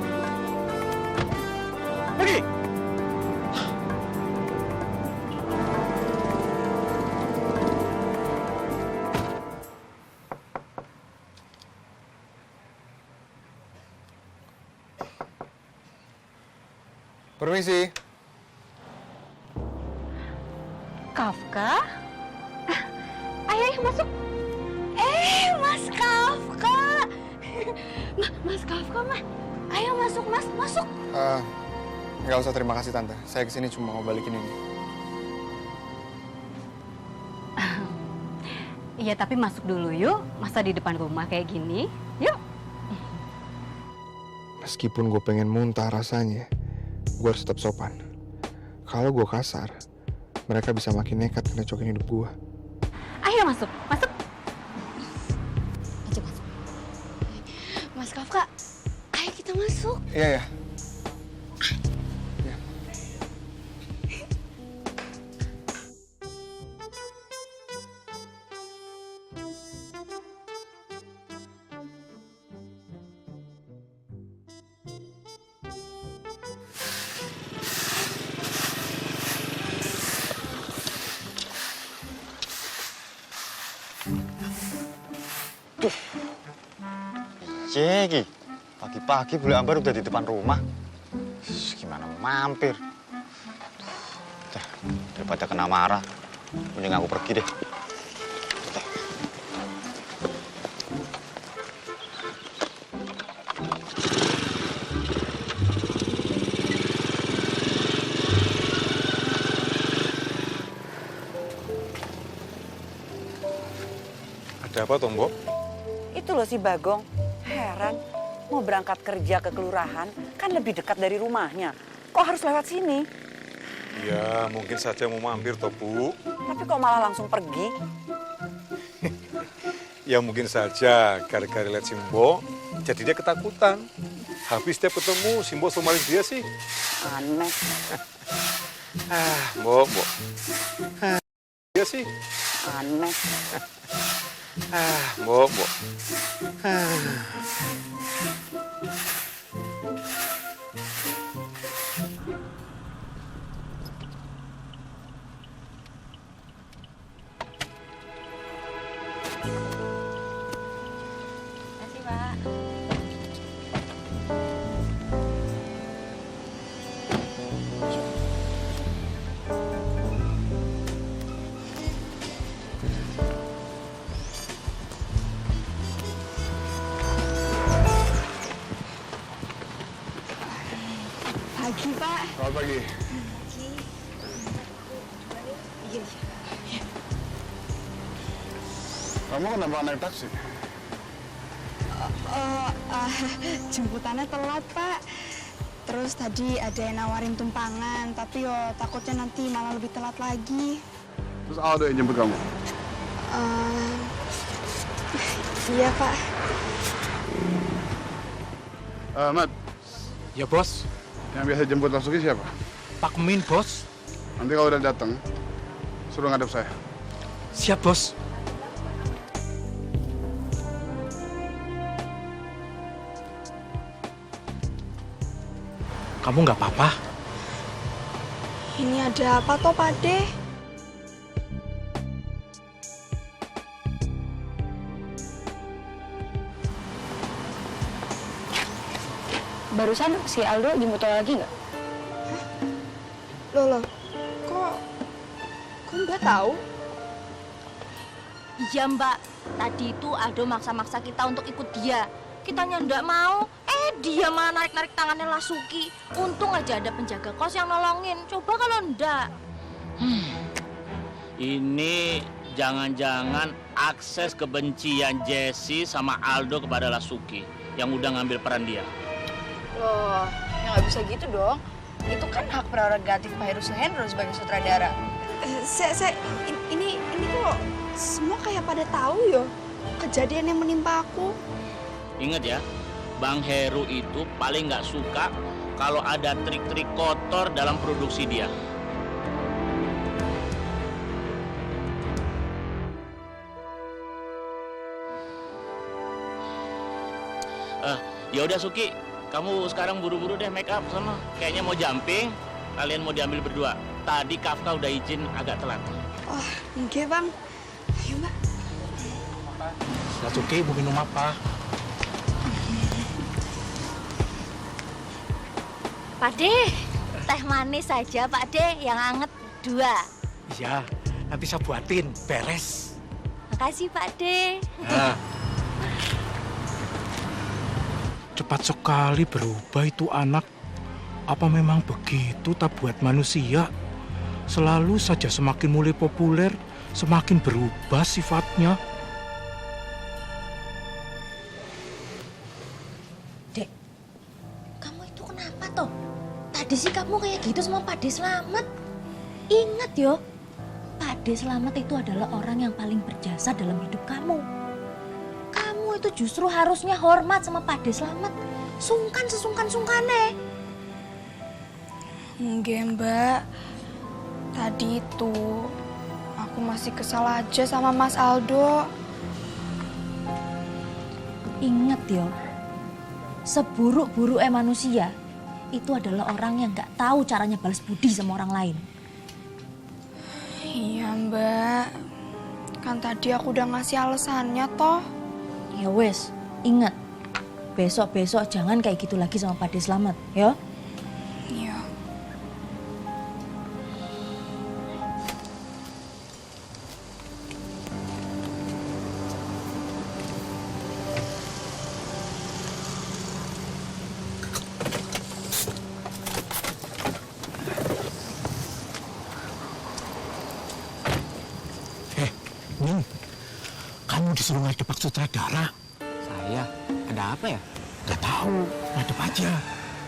Permisi. Kafka? Ayo masuk. Mas Kafka. Mas Kafka, Mas. Ayo masuk, Mas. Masuk. Nggak usah, terima kasih Tante. Saya kesini cuma mau balikin ini. Iya, tapi masuk dulu yuk. Masa di depan rumah kayak gini? Yuk. Meskipun gue pengen muntah rasanya, gue harus tetap sopan. Kalau gue kasar, mereka bisa makin nekat ngecokin hidup gue. Ayo masuk. Ayo masuk. Mas Kafka, ayo kita masuk. Iya. Ceki, pagi-pagi bule Ambar udah di depan rumah. Gimana mau mampir? Daripada kena marah, mending aku pergi deh. Ada apa, Tombok? Itu loh si Bagong. Heran, mau berangkat kerja ke kelurahan, kan lebih dekat dari rumahnya. Kok harus lewat sini? Ya, mungkin saja mau mampir, toh, Bu. Tapi kok malah langsung pergi? Ya mungkin saja, gara-gara lihat Simbo, jadi dia ketakutan. Habis setiap ketemu, Simbo selalu maling dia sih. Aneh. Mbok. Dia sih. Aneh. Mbok. Makasih, Pak. Pagi, Pak. Selamat pagi. Iya. Kamu kenapa naik taksi? Jemputannya telat, Pak. Terus tadi ada yang nawarin tumpangan, tapi takutnya nanti malah lebih telat lagi. Terus Aldo yang jemput kamu? Iya, Pak. Mat. Ya, Bos. Yang biasa jemput Lasuki siapa? Pak Min, Bos. Nanti kalau udah datang, suruh ngadep saya. Siap, Bos. Kamu nggak apa-apa? Ini ada apa toh, Pak De? Barusan si Aldo jemput lo lagi nggak? Loh, kok Mbak tahu? Iya, Mbak. Tadi itu Aldo maksa-maksa kita untuk ikut dia. Kitanya ndak mau, dia malah narik-narik tangannya Lasuki. Untung aja ada penjaga kos yang nolongin. Coba kalau ndak. Ini jangan-jangan akses kebencian Jesse sama Aldo kepada Lasuki yang udah ngambil peran dia. Loh, nggak bisa gitu dong. Itu kan hak prerogatif Pak Heru Suhendro sebagai sutradara. Ini kok semua kayak pada tahu ya kejadian yang menimpa aku. Ingat ya, Bang Heru itu paling nggak suka kalau ada trik-trik kotor dalam produksi dia. Ya udah Suki, kamu sekarang buru-buru deh make up sana. Kayaknya mau jumping, kalian mau diambil berdua. Tadi Kafka udah izin agak telat. Oh, oke Bang. Ayo Mbak. Ya Suki, mau minum apa? Pak De, teh manis saja Pak De, yang anget 2. Iya, nanti saya buatin, beres. Makasih Pak De. Nah. Cepat sekali berubah itu anak. Apa memang begitu tak buat manusia? Selalu saja semakin mulai populer, semakin berubah sifatnya. Dek, kamu itu kenapa toh? Tadi sih kamu kayak gitu sama Pak De Slamet. Ingat yo, Pak De Slamet itu adalah orang yang paling berjasa dalam hidup kamu. Kamu itu justru harusnya hormat sama Pak De Slamet. Sungkan sesungkan-sungkannya. Enggak Mbak, tadi itu aku masih kesal aja sama Mas Aldo. Ingat yo, seburuk-buruk manusia itu adalah orang yang gak tahu caranya balas budi sama orang lain. Iya Mbak, kan tadi aku udah ngasih alasannya toh. Ya wes, ingat, besok-besok jangan kayak gitu lagi sama Pak De Slamet, ya? Iya. Kamu disuruh ngadep Pak Sutradara. Saya? Ada apa ya? Gak tahu, ngadep aja.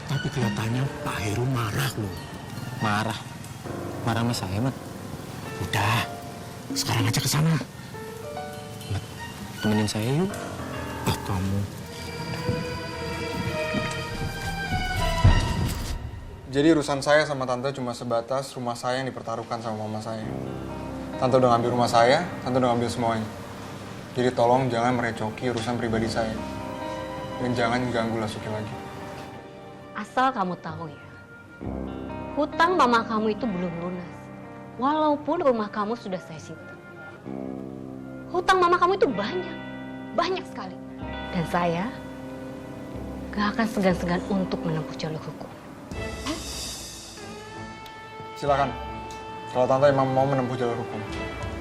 Tapi kelihatannya Pak Heru marah loh. Marah? Marah sama saya, Mat? Udah, sekarang aja ke sana. Mat, temenin saya yuk. Kamu. Jadi urusan saya sama Tante cuma sebatas rumah saya yang dipertaruhkan sama mama saya. Tante udah ngambil rumah saya, Tante udah ngambil semuanya. Jadi tolong jangan merecoki urusan pribadi saya. Dan jangan ganggu Lasuki lagi. Asal kamu tahu ya, hutang mama kamu itu belum lunas. Walaupun rumah kamu sudah saya sita. Hutang mama kamu itu banyak sekali. Dan saya gak akan segan-segan untuk menempuh jalur hukum. Silakan. Kalau Tante emang mau menempuh jalur hukum.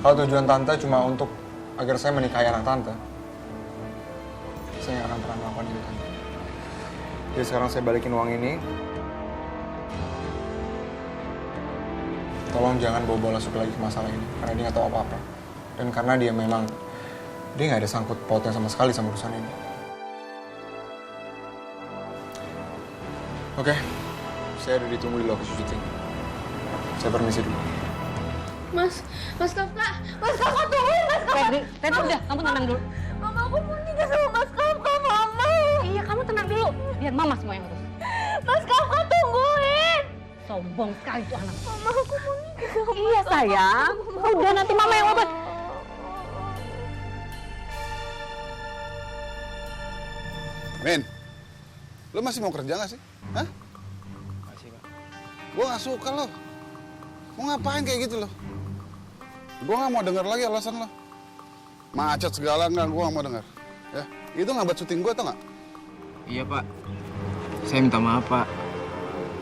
Kalau tujuan Tante cuma untuk agar saya menikahi anak Tante, saya nggak akan pernah melakukan itu, Tante. Jadi sekarang saya balikin uang ini. Tolong jangan bawa Lasuki lagi ke masalah ini, karena dia nggak tahu apa-apa. Dan karena dia memang, dia nggak ada sangkut pautnya sama sekali sama urusan ini. Oke, saya udah ditunggu di lokasi syuting. Saya permisi dulu. Mas Kafka tungguin Mas Kafka. Febri, udah, kamu tenang dulu. Mama, aku mau nikah sama Mas Kafka, Mama. Iya, kamu tenang dulu. Biar mama semua yang urus. Mas Kafka tungguin. Sombong sekali tuh anak. Mama, aku mau nikah sama Iya sayang. Udah nanti mama yang urus. Min, lo masih mau kerja nggak sih? Hah? Masih, Pak. Gue nggak suka lo. Mau ngapain kayak gitu lo? Gue nggak mau dengar lagi alasan lo. Macet segala nggak, gue nggak mau dengar. Ya, itu ngambat syuting gue, tau nggak? Iya, Pak. Saya minta maaf, Pak.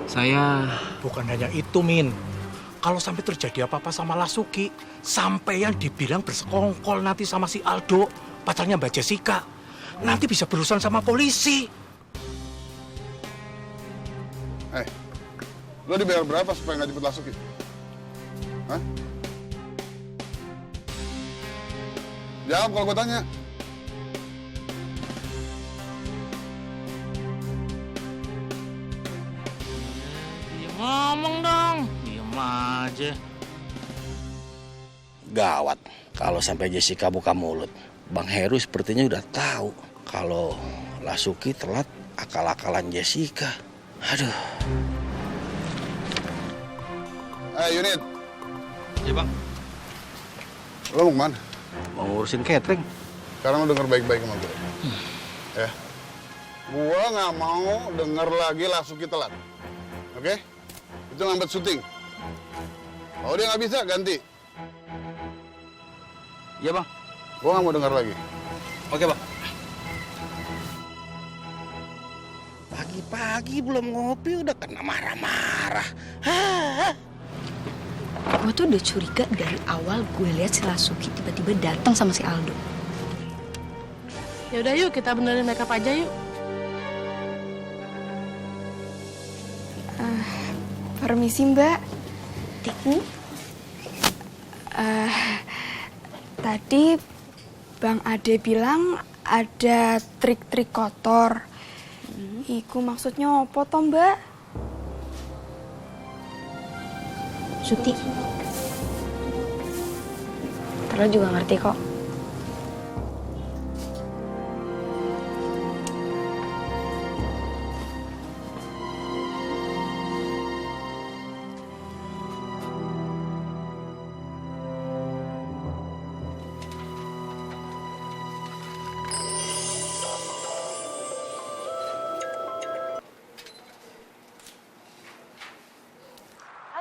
Saya... Bukan hanya itu, Min. Kalau sampai terjadi apa-apa sama Lasuki, sampeyan dibilang bersekongkol nanti sama si Aldo, pacarnya Mbak Jessica. Nanti bisa berurusan sama polisi. Lo dibayar berapa supaya nggak jemput Lasuki? Hah? Jawab kalau gue tanya. ngomong dong. Diem aja. Gawat kalau sampai Jessica buka mulut. Bang Heru sepertinya udah tahu kalau Lasuki telat akal-akalan Jessica. Aduh. Unit. Iya bang. Lo mau kemana? Mau ngurusin catering. Sekarang lo denger baik-baik sama gue. Ya. Gua nggak mau denger lagi Lasuki telat. Oke? Itu ngambil syuting. Kalau dia nggak bisa, ganti. Iya bang. Gua nggak mau denger lagi. Oke bang. Pagi-pagi belum ngopi udah kena marah-marah. Gue tuh udah curiga dari awal gue lihat si Lasuki tiba-tiba datang sama si Aldo. Ya udah yuk kita benerin makeup aja yuk. Permisi Mbak. Tadi Bang Ade bilang ada trik-trik kotor. Iku maksudnya apa toh Mbak? Suti. Lo juga ngerti kok.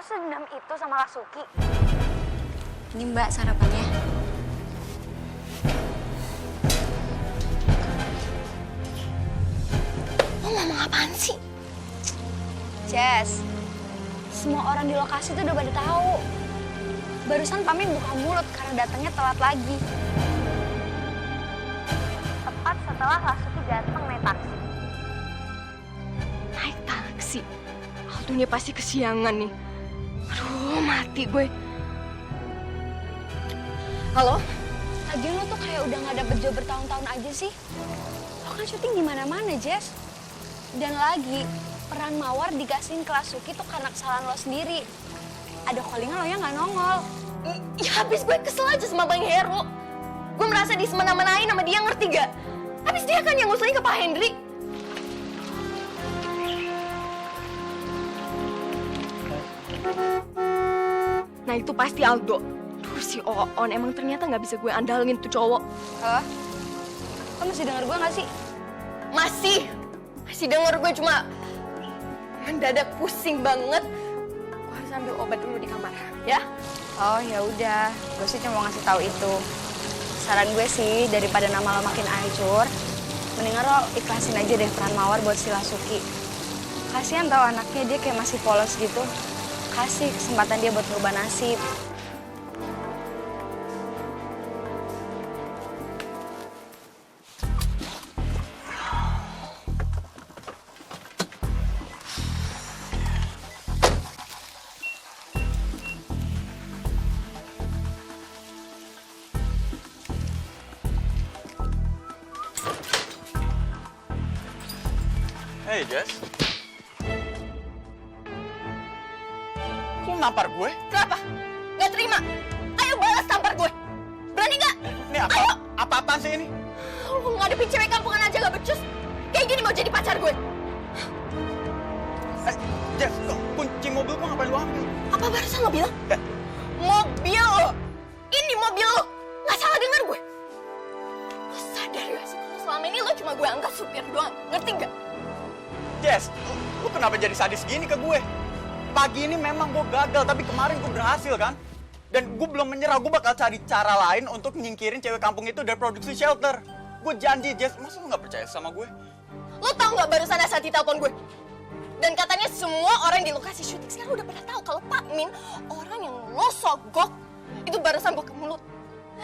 Sedendam itu sama Lasuki. Ini Mbak sarapannya. Lo ngomong apaan sih? Jess, semua orang di lokasi tuh udah pada tahu. Barusan Pamin buka mulut karena datangnya telat lagi. Tepat setelah Lasuki datang naik taksi. Naik taksi? Aldo ini pasti kesiangan nih. Aduh, mati gue. Halo? Tadi lo tuh kayak udah gak dapet job bertahun-tahun aja sih. Lo kan syuting di mana-mana, Jess. Dan lagi, peran Mawar dikasihin ke Lasuki tuh karena kesalahan lo sendiri. Ada callingan lo yang gak nongol. Ya habis gue kesel aja sama Bang Heru. Gue merasa disemena-menain sama dia, ngerti gak? Habis dia kan yang ngusulin ke Pak Hendrik. Nah itu pasti Aldo. Duh si Oon emang ternyata gak bisa gue andalin tuh cowok. Halo? Lo masih denger gue gak sih? Masih denger gue, cuma mendadak pusing banget. Gue harus ambil obat dulu di kamar, ya? Oh ya udah, gue sih cuma mau ngasih tahu itu. Saran gue sih daripada nama lo makin hancur, mendingan lo ikhlasin aja deh peran Mawar buat si Lasuki. Kasian tau anaknya, dia kayak masih polos gitu. Kasih kesempatan dia buat merubah nasib. Hey, Jess. Kok nampar gue? Kenapa? Gak terima? Ayo balas tampar gue. Berani gak? Ini apa? Ayo. Apa-apaan sih ini? Lu ngadepin cewek kampungan aja gak becus. Kayak gini mau jadi pacar gue. Jess, kunci mobil gue ngapain lu ambil? Apa barusan lo bilang? Mobil lo. Ini mobil lo. Gak salah denger gue. Lo sadar gak sih kalau selama ini lo cuma gue anggap supir doang. Ngerti gak? Jess, lu kenapa jadi sadis gini ke gue? Pagi ini memang gue gagal, tapi kemarin gue berhasil kan? Dan gue belum menyerah, gue bakal cari cara lain untuk nyingkirin cewek kampung itu dari produksi shelter. Gue janji, Jess, masa lu gak percaya sama gue? Lo tau gak barusan Asati telepon gue? Dan katanya semua orang di lokasi syuting sekarang udah pada tahu kalau Pak Min, orang yang lo sogok, itu barusan buka mulut.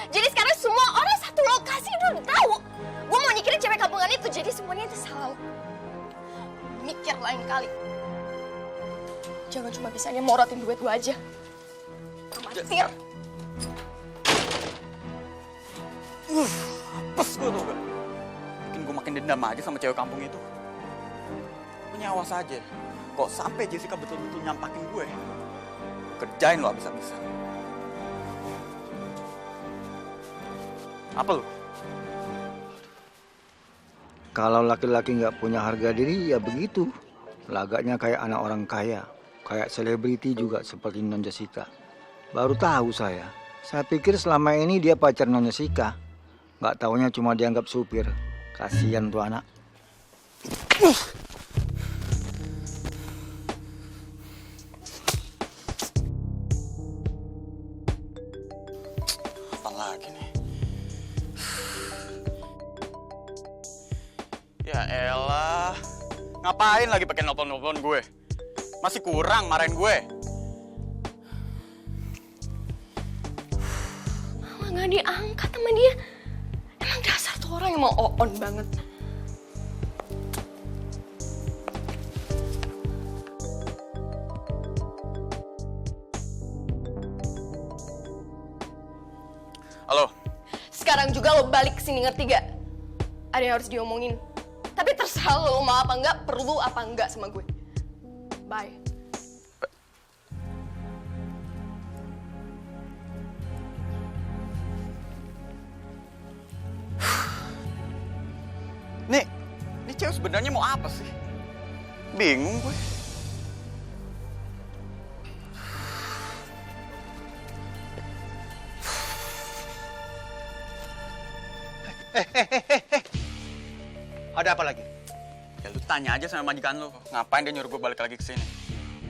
Jadi sekarang semua orang satu lokasi udah tahu. Gue mau nyikirin cewek kampungan itu, jadi semuanya itu salah lo. Mikir lain kali. Jangan cuma bisanya morotin duit gue aja. Amatir. Apes gue tuh gak? Bikin gue makin dendam aja sama cewek kampung itu. Punya awas aja. kok sampai Jessica betul-betul nyampakin gue, kerjain lo abis-abisan. Apa lo? Kalau laki-laki nggak punya harga diri ya begitu. Lagaknya kayak anak orang kaya, kayak selebriti juga seperti Non Jessica. Baru tahu saya. Saya pikir selama ini dia pacar Non Jessica. Nggak taunya cuma dianggap supir. Kasihan tuh anak. Apa lagi nih? Ya elah, ngapain lagi pakai nelpon-nelpon gue? Masih kurang marahin gue. Malah nggak diangkat sama dia. Emang dasar tuh orang yang mau on banget. Halo. Sekarang juga lo balik ke sini, ngerti gak? Ada yang harus diomongin. Tapi terserah lo mau apa enggak, perlu apa enggak sama gue. Bye. Nih cewek sebenarnya mau apa sih? Bingung gue. Ada apa lagi? Ya lu tanya aja sama majikan lu, ngapain dia nyuruh gue balik lagi ke sini?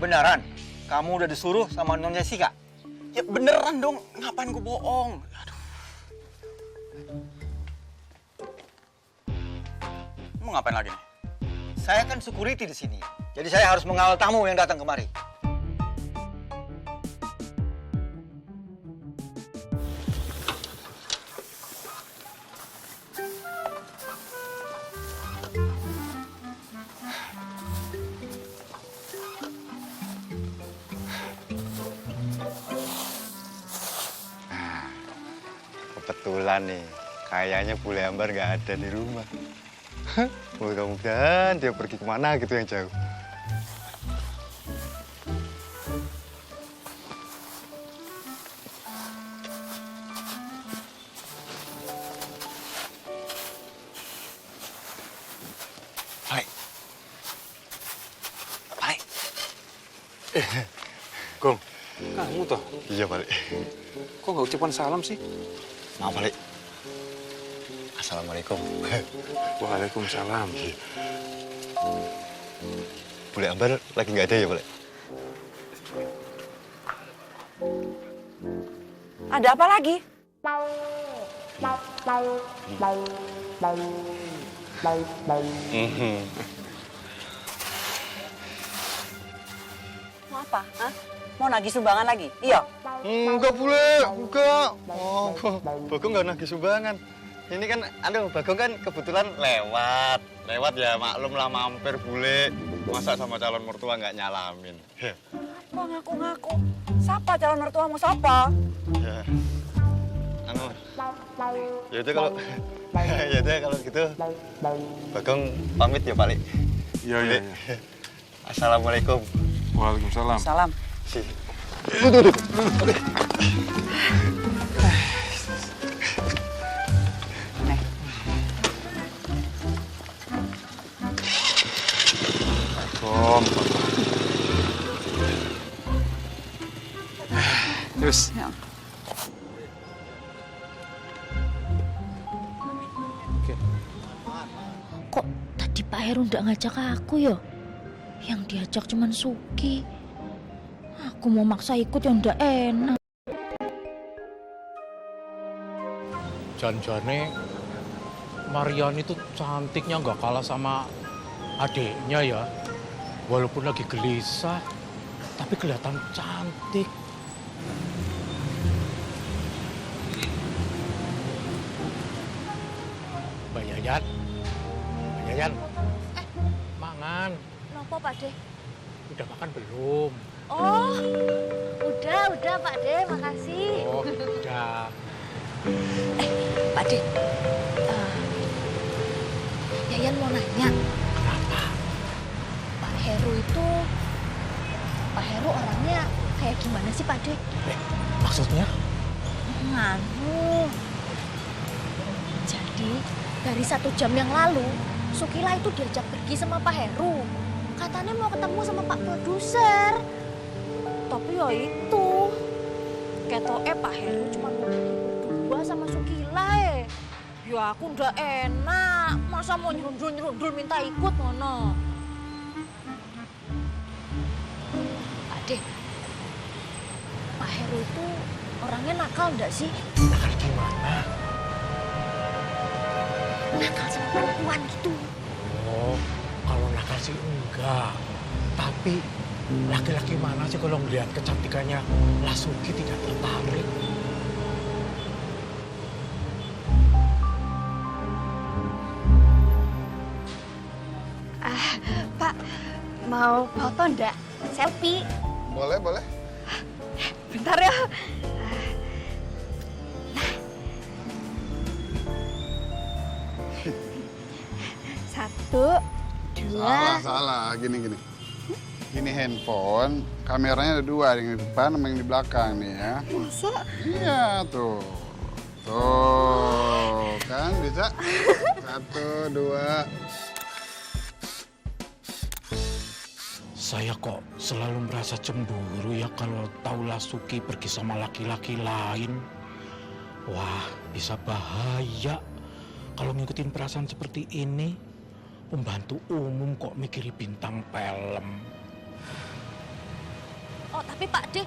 Beneran? Kamu udah disuruh sama Non Jessica? Ya beneran dong, ngapain gue bohong? Aduh. Mau ngapain lagi nih? Saya kan security di sini. Jadi saya harus mengawal tamu yang datang kemari. Kebetulan nih, kayaknya Bule Ambar nggak ada di rumah. Mudah-mudahan dia pergi kemana gitu yang jauh. Hai. Hai. Gong, kamu toh? Iya, Balik. Kok nggak ucapan salam sih? Maaf, Balik. Assalamualaikum. Waalaikumsalam. Bule Ambar lagi nggak ada ya, Balik? Ada apa lagi? Mau apa? Hah? Mau nagih sumbangan lagi? Iya? Enggak, Bule. Enggak. Oh, Bagong nggak nagih sumbangan. Ini kan, Bagong kan kebetulan lewat. Lewat ya maklum lah mampir, Bule. Masa sama calon mertua nggak nyalamin. Apa ngaku-ngaku? Siapa calon mertuamu? Siapa? Ya. Yaudah kalau yaudah kalau gitu Bagong pamit ya, Pak. Iya. Assalamualaikum. Waalaikumsalam. Salam. Duduk. Kom. Terus. Ya. Kok tadi Pak Heru nggak ngajak aku ya? Yang diajak cuman Suki. Aku mau maksa ikut yang nggak enak. Jan-jane Marian itu cantiknya nggak kalah sama adiknya ya. Walaupun lagi gelisah, tapi kelihatan cantik. Mbak Yayan, Mbak Yayan, mangan. Kenapa Pak De? Udah makan belum? Oh, udah Pak De, makasih. Oh, udah. Pak De, Yayan mau nanya. Kenapa? Pak Pak Heru orangnya kayak gimana sih Pak De? Maksudnya? Nganu. Jadi dari 1 jam yang lalu Sukila itu diajak pergi sama Pak Heru. Katanya mau ketemu sama Pak produser. Tapi ya itu, ketoke Pak Heru cuma mau berdua sama Sukila Ya aku udah enak, masa mau nyerundul-nyerundul minta ikut ngono. Pak De, Pak Heru itu orangnya nakal enggak sih? Nakal gimana? Nakal sama perempuan gitu. Oh, kalau nakal sih enggak. Tapi laki-laki mana sih kalau melihat kecantikannya Lasuki tidak tertarik? Pak, mau foto enggak? Selfie? Boleh, boleh. Bentar ya. Satu, dua. Salah. Gini. Gini handphone, kameranya ada 2, yang di depan sama yang di belakang nih ya. Masa? Iya, tuh. Tuh, kan bisa? 1, 2. Saya kok selalu merasa cemburu ya kalau tahu Lasuki pergi sama laki-laki lain. Wah, bisa bahaya kalau ngikutin perasaan seperti ini. Pembantu umum kok mikiri bintang film. Oh, tapi Pak De.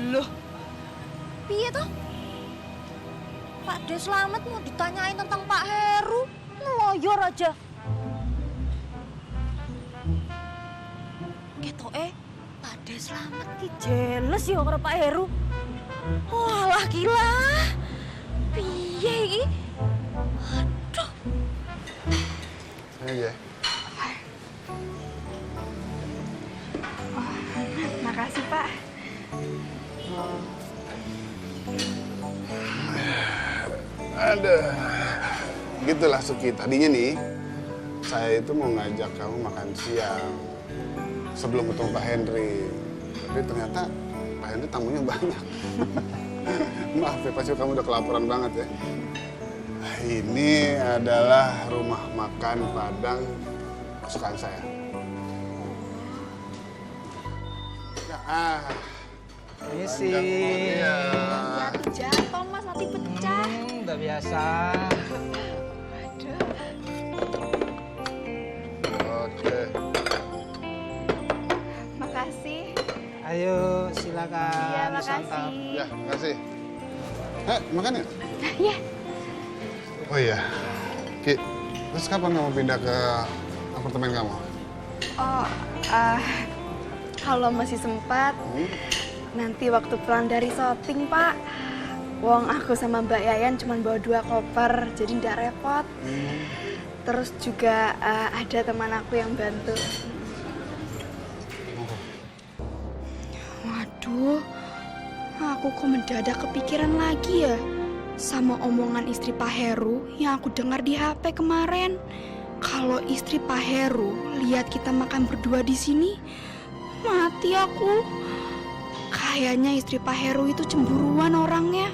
Loh. Piye toh? Pak De Slamet mau ditanyain tentang Pak Heru, ngeloyor aja. Ketoke Pak De Slamet ki jeles ya karo Pak Heru. Walah gila. Piye iki? Aduh. Ini aja. Makasih, Pak. Ada. Gitulah Suki. Tadinya nih, saya itu mau ngajak kamu makan siang sebelum ketemu Pak Henry. Tapi ternyata Pak Henry tamunya banyak. Maaf ya, pasti kamu udah kelaparan banget ya. Ini adalah rumah makan Padang kesukaan saya. Misi. Hati-hati jatuh Mas, nanti pecah. Udah biasa. Aduh. Oke. Makasih. Ayo, silakan. Iya, disantap. makasih. Ya, makasih. Makan ya? Iya. Oh iya, Ki, terus kapan kamu pindah ke apartemen kamu? Oh, kalau masih sempat, nanti waktu pulang dari syuting, Pak. Wong aku sama Mbak Yayan cuma bawa 2 koper, jadi nggak repot. Terus juga ada teman aku yang bantu. Waduh, aku kok mendadak kepikiran lagi ya sama omongan istri Pak Heru yang aku dengar di HP kemarin. Kalau istri Pak Heru lihat kita makan berdua di sini, mati aku. Kayaknya istri Pak Heru itu cemburuan orangnya.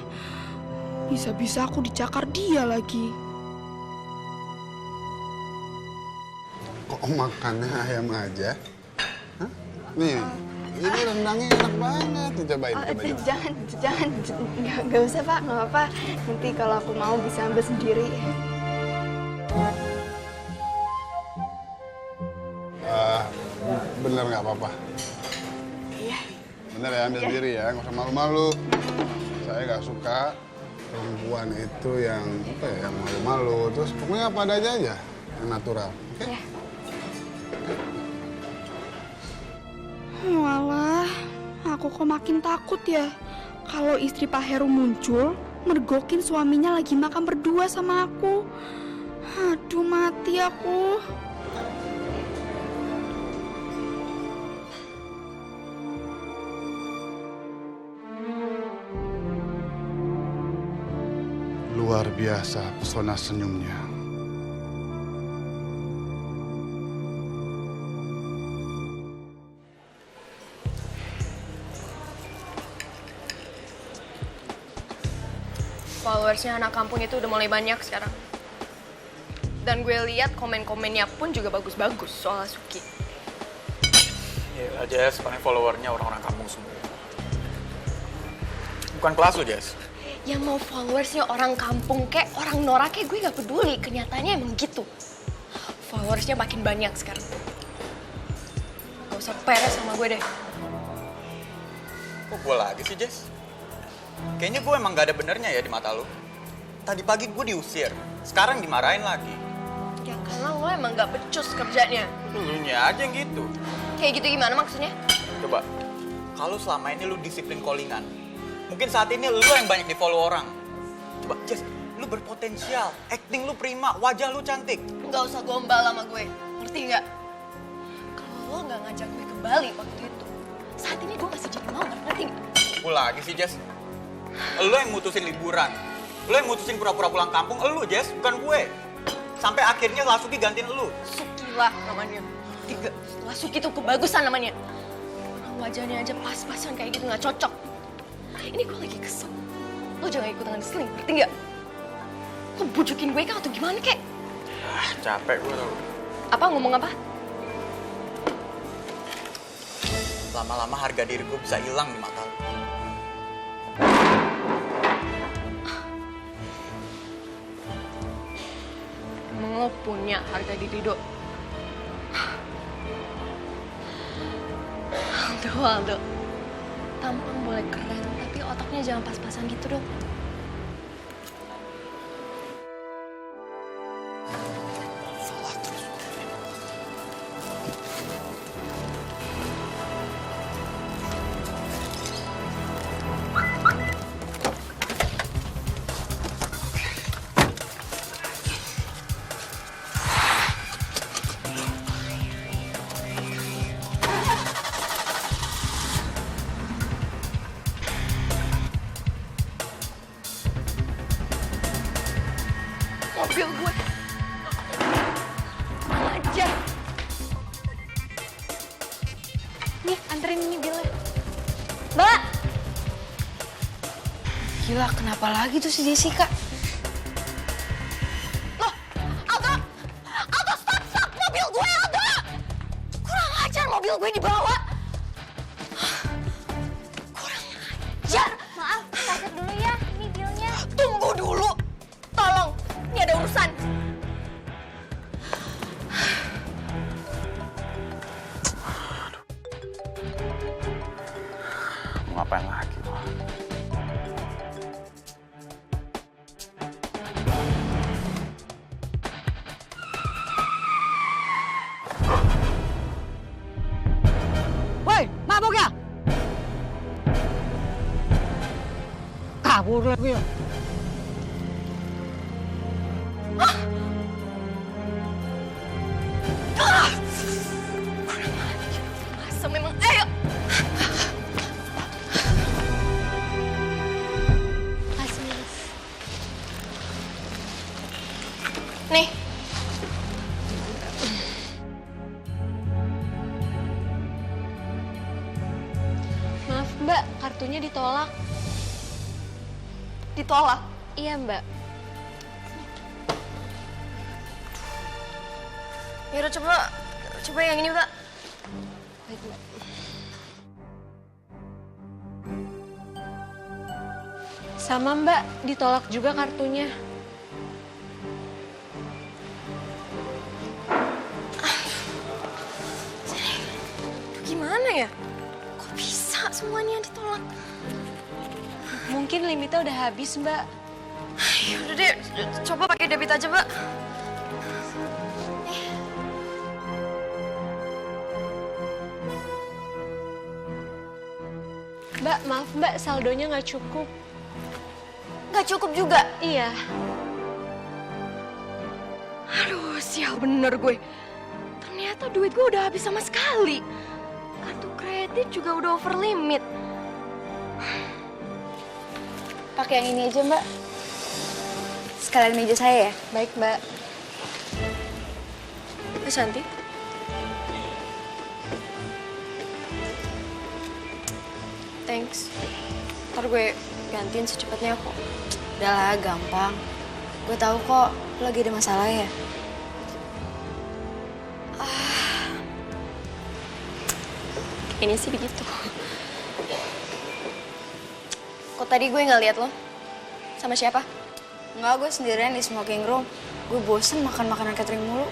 Bisa-bisa aku dicakar dia lagi. Kok makannya ayam aja? Hah? Nih, ini rendangnya enak banget. Cobain, cobain. Jangan, nggak usah Pak, nggak apa-apa. Nanti kalau aku mau bisa ambil sendiri. Bener nggak apa-apa? Iya. Bener ya, ambil sendiri ya, nggak usah malu-malu. Saya nggak suka perempuan itu yang apa ya, yang malu-malu. Terus pokoknya apa adanya aja, yang natural. Oke? Iya. Walah, aku kok makin takut ya. Kalau istri Pak Heru muncul, mergokin suaminya lagi makan berdua sama aku. Aduh, mati aku. Luar biasa pesona senyumnya. followersnya anak kampung itu udah mulai banyak sekarang. Dan gue lihat komen-komennya pun juga bagus-bagus soal Suki. Iya, Jess, paling followernya orang-orang kampung semua. Bukan kelas lo, Jess. Yang mau followersnya orang kampung kek, orang norak kek, gue gak peduli. Kenyataannya emang gitu. Followersnya makin banyak sekarang. Gak usah peres sama gue deh. Kok gue lagi sih, Jess? Kayaknya gue emang gak ada benernya ya di mata lo. Tadi pagi gue diusir, sekarang dimarahin lagi. Ya karena lo emang gak becus kerjanya. Lunya aja yang gitu. Kayak gitu gimana maksudnya? Coba, kalau selama ini lu disiplin callingan, mungkin saat ini lu yang banyak di-follow orang. Coba, Jess, lu berpotensial, acting lu prima, wajah lu cantik. Gak usah gombal sama gue, ngerti gak? Kalau lo gak ngajak gue ke Bali waktu itu, saat ini gue masih jadi mawar, ngerti gak? Gue lagi sih, Jess. Lu yang mutusin liburan, lu yang mutusin pura-pura pulang kampung, lu, Jess, bukan gue. Sampai akhirnya Lasuki gantiin lu. Sukilah namanya. 3. Lasuki tuh kebagusan namanya. Orang wajahnya aja pas-pasan kayak gitu, gak cocok. Ini gue lagi kesel. Lo jangan ikutan ngeselin, ngerti gak? Lo bujukin gue kan atau gimana kek? Capek gue tau. Apa, ngomong apa? Lama-lama harga diri gue bisa hilang di mata lu. Emang lo punya harga diri, Dok? Aldo. Tampang boleh keren, tapi otaknya jangan pas-pasan gitu, Dok. Salah terus. Mobil gue. Mana aja. Nih, anterin ini bilnya. Mbak! Gila, kenapa lagi tuh si Jessica? Loh, Aldo! Aldo, stop! Mobil gue, Aldo! Kurang ajar mobil gue dibawa. Kurang ajar. Maaf, takut dulu ya, ini bilnya. Tunggu dulu. Tolong, ini ada urusan. Mau ngapain lagi lo? Woi, mabuk ya? Kabur lagi ya? Masa memang, ayo. Kasih, Mas. Nih. Maaf, Mbak, kartunya ditolak. Ditolak? Iya, Mbak. Yaudah, coba yang ini, Mbak. Baik, Mbak. Sama, Mbak, ditolak juga kartunya. Gimana ya? Kok bisa semuanya ditolak? Mungkin limitnya udah habis, Mbak. Yaudah deh, coba pakai debit aja, Mbak. Mbak, maaf Mbak, saldonya nggak cukup. Nggak cukup juga? Iya. Aduh, sial bener gue. Ternyata duit gue udah habis sama sekali. Kartu kredit juga udah over limit. Pakai yang ini aja, Mbak. Sekalian meja saya ya? Baik, Mbak. Mas Santi? Thanks. Ntar gue gantiin secepatnya kok. Udahlah, gampang. Gue tahu kok lo lagi ada masalah ya. Ini sih begitu. Kok tadi gue nggak lihat lo? Sama siapa? Enggak, gue sendirian di smoking room. Gue bosen makan makanan catering mulu.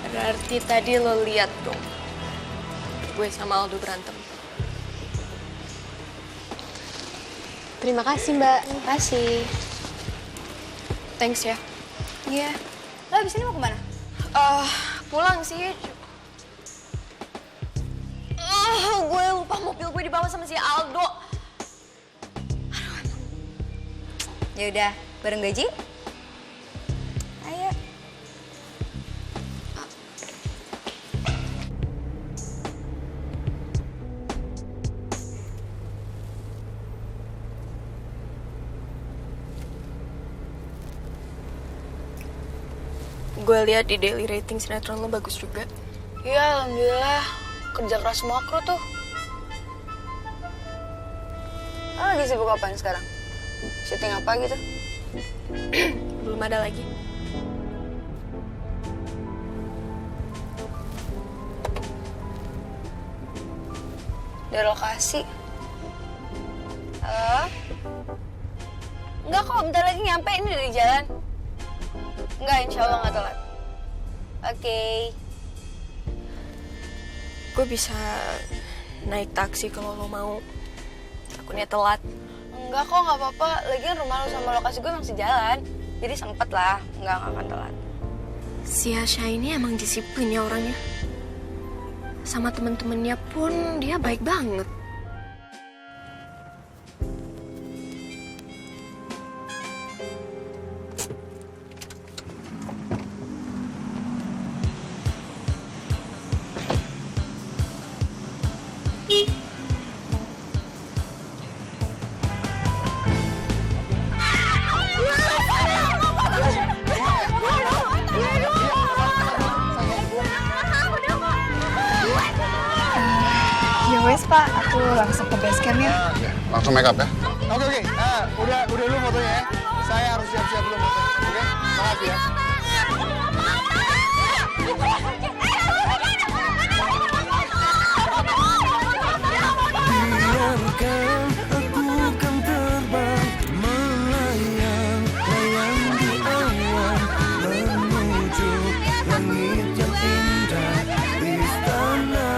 Berarti tadi lo lihat dong. Gue sama Aldo berantem. Terima kasih, Mbak. Terima kasih. Thanks ya. Iya. Lo abis ini mau kemana? Pulang sih. Gue lupa mobil gue dibawa sama si Aldo. Ya udah, bareng gaji? Ayo. Gue lihat di daily rating sinetron lo bagus juga. Iya, alhamdulillah. Kerja keras semua kru tuh. Lo lagi sibuk apaan sekarang? Syuting apa gitu? Belum ada lagi. Dari lokasi. Halo? Enggak kok, bentar lagi nyampe, ini dari jalan. Enggak, insya Allah nggak telat. Oke. Gue bisa naik taksi kalau lo mau. Takutnya telat. Enggak kok, nggak apa-apa. Lagian rumah lo sama lokasi gue masih jalan. Jadi sempet lah, nggak akan telat. Si Asya ini emang disiplin ya orangnya. Sama temen-temennya pun dia baik banget. Ya wes Pak, aku langsung ke base camp ya. Langsung make up ya. Oke. Udah dulu fotonya ya. Saya harus siap-siap dulu foto. Oke? Makasih ya. Biarkan aku kan terbang melayang, layang di awan menuju langit yang indah, istana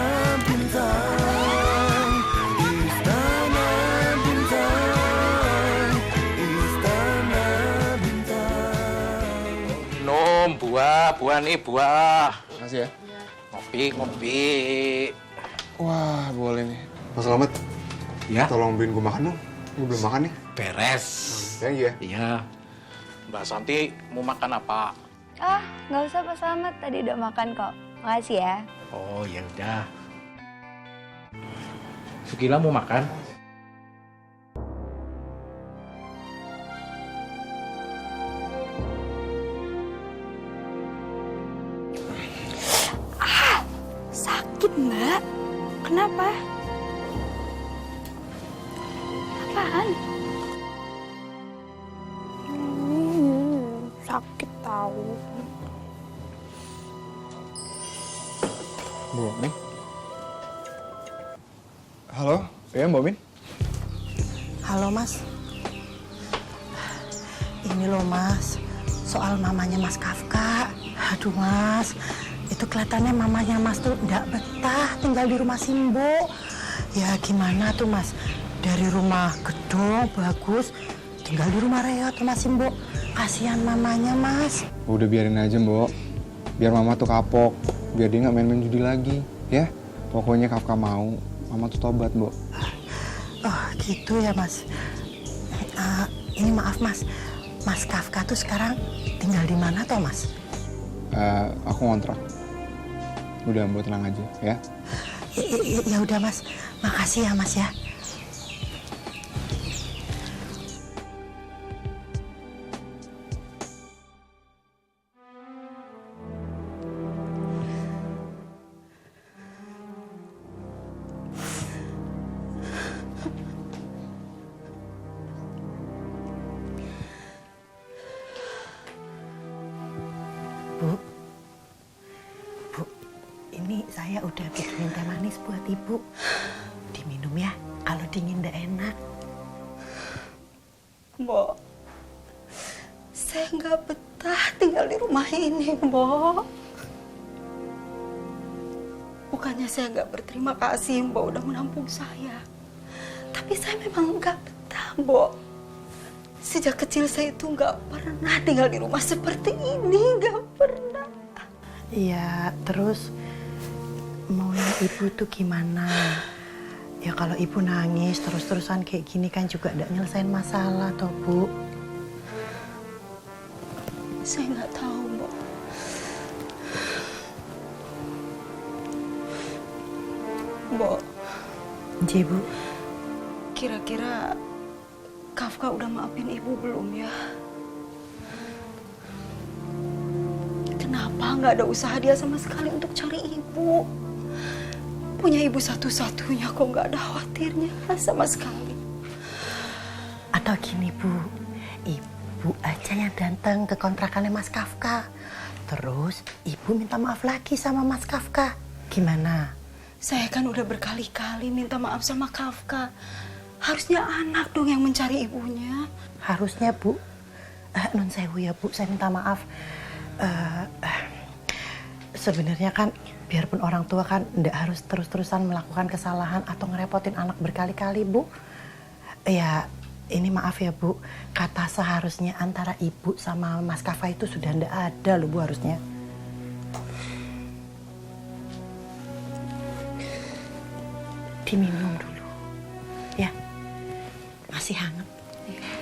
bintang, istana bintang, istana bintang. Minum buah nih buah. Makasih ya. Ngopi. Wah, boleh nih. Mas Selamat. Ya. Tolong beliin gue makan dong. Gue belum makan nih. Beres. Thank you ya. Iya. Mbak Santi mau makan apa? Nggak usah Pak Slamet, tadi udah makan kok. Makasih ya. Oh ya udah. Sukila mau makan? Sakit Mbak. Kenapa? Apaan? Sakit tahu. Bu Min. Halo, iya Mbak Min. Halo Mas. Ini loh Mas, soal mamanya Mas Kafka. Aduh Mas, itu kelihatannya mamanya Mas tuh nggak betah tinggal di rumah Simbo. Ya gimana tuh Mas, dari rumah gedung bagus, tinggal di rumah reot rumah Simbo. Kasihan mamanya Mas. Udah biarin aja Mbok. Biar mama tuh kapok. Biar dia nggak main-main judi lagi. Ya, pokoknya Kafka mau. Mama tuh tobat Mbok. Oh gitu ya Mas. Ini maaf Mas, Mas Kafka tuh sekarang tinggal di mana toh Mas? Aku ngontrak. Udah Mbok tenang aja ya. Ya udah Mas, makasih ya Mas ya. saya udah bikinin teh manis buat ibu. Diminum ya, kalau dingin ndak enak. Mbok, saya nggak betah tinggal di rumah ini, Mbok. Bukannya saya nggak berterima kasih Mbok udah menampung saya. Tapi saya memang nggak betah, Mbok. Sejak kecil saya itu nggak pernah tinggal di rumah seperti ini, nggak pernah. Iya, terus maunya ibu tuh gimana? Ya kalau ibu nangis terus-terusan kayak gini kan juga nggak nyelesain masalah toh, Bu. Saya nggak tahu, Mbok. Mbok. Ji, Bu. Kira-kira Kafka udah maafin ibu belum ya? Kenapa nggak ada usaha dia sama sekali untuk cari ibu? Punya ibu satu-satunya kok nggak ada khawatirnya sama sekali. Atau gini, Bu. Ibu aja yang datang ke kontrakannya Mas Kafka. Terus ibu minta maaf lagi sama Mas Kafka. Gimana? Saya kan udah berkali-kali minta maaf sama Kafka. Harusnya anak dong yang mencari ibunya. Harusnya, Bu. Non sewu ya, Bu. Saya minta maaf. Sebenarnya kan biarpun orang tua kan ndak harus terus-terusan melakukan kesalahan atau ngerepotin anak berkali-kali, Bu. Ya, ini maaf ya, Bu. Kata seharusnya antara ibu sama Mas Kafka itu sudah ndak ada loh, Bu, harusnya. Diminum dulu. Ya. Masih hangat.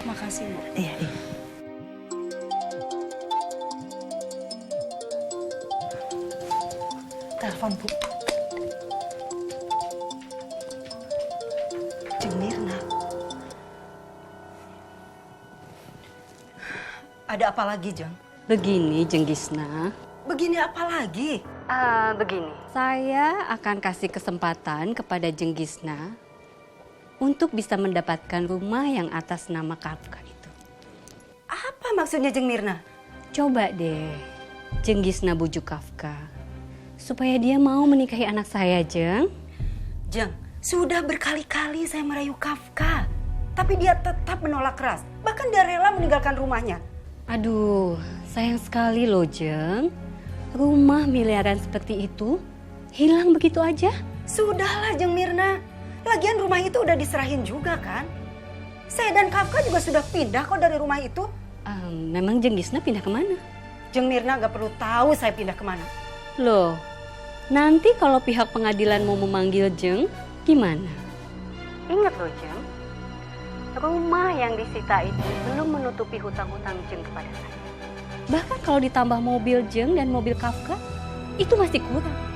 Makasih, Bu. Iya, iya. Telepon, Bu. Jeng Mirna. Ada apa lagi, Jeng? Begini, Jeng Gisna. Begini apa lagi? Begini, saya akan kasih kesempatan kepada Jeng Gisna untuk bisa mendapatkan rumah yang atas nama Kafka itu. Apa maksudnya, Jeng Mirna? Coba deh, Jeng Gisna bujuk Kafka supaya dia mau menikahi anak saya, Jeng. Jeng, sudah berkali-kali saya merayu Kafka, tapi dia tetap menolak keras. Bahkan dia rela meninggalkan rumahnya. Aduh, sayang sekali loh, Jeng. Rumah miliaran seperti itu hilang begitu aja. Sudahlah, Jeng Mirna. Lagian rumah itu udah diserahin juga kan? Saya dan Kafka juga sudah pindah kok dari rumah itu. Memang Jeng Gisna pindah kemana? Jeng Mirna gak perlu tahu saya pindah kemana. Loh, nanti kalau pihak pengadilan mau memanggil Jeng, gimana? Ingat loh, Jeng. Rumah yang disita itu belum menutupi hutang-hutang Jeng kepada saya. Bahkan kalau ditambah mobil Jeng dan mobil Kafka, itu masih kurang.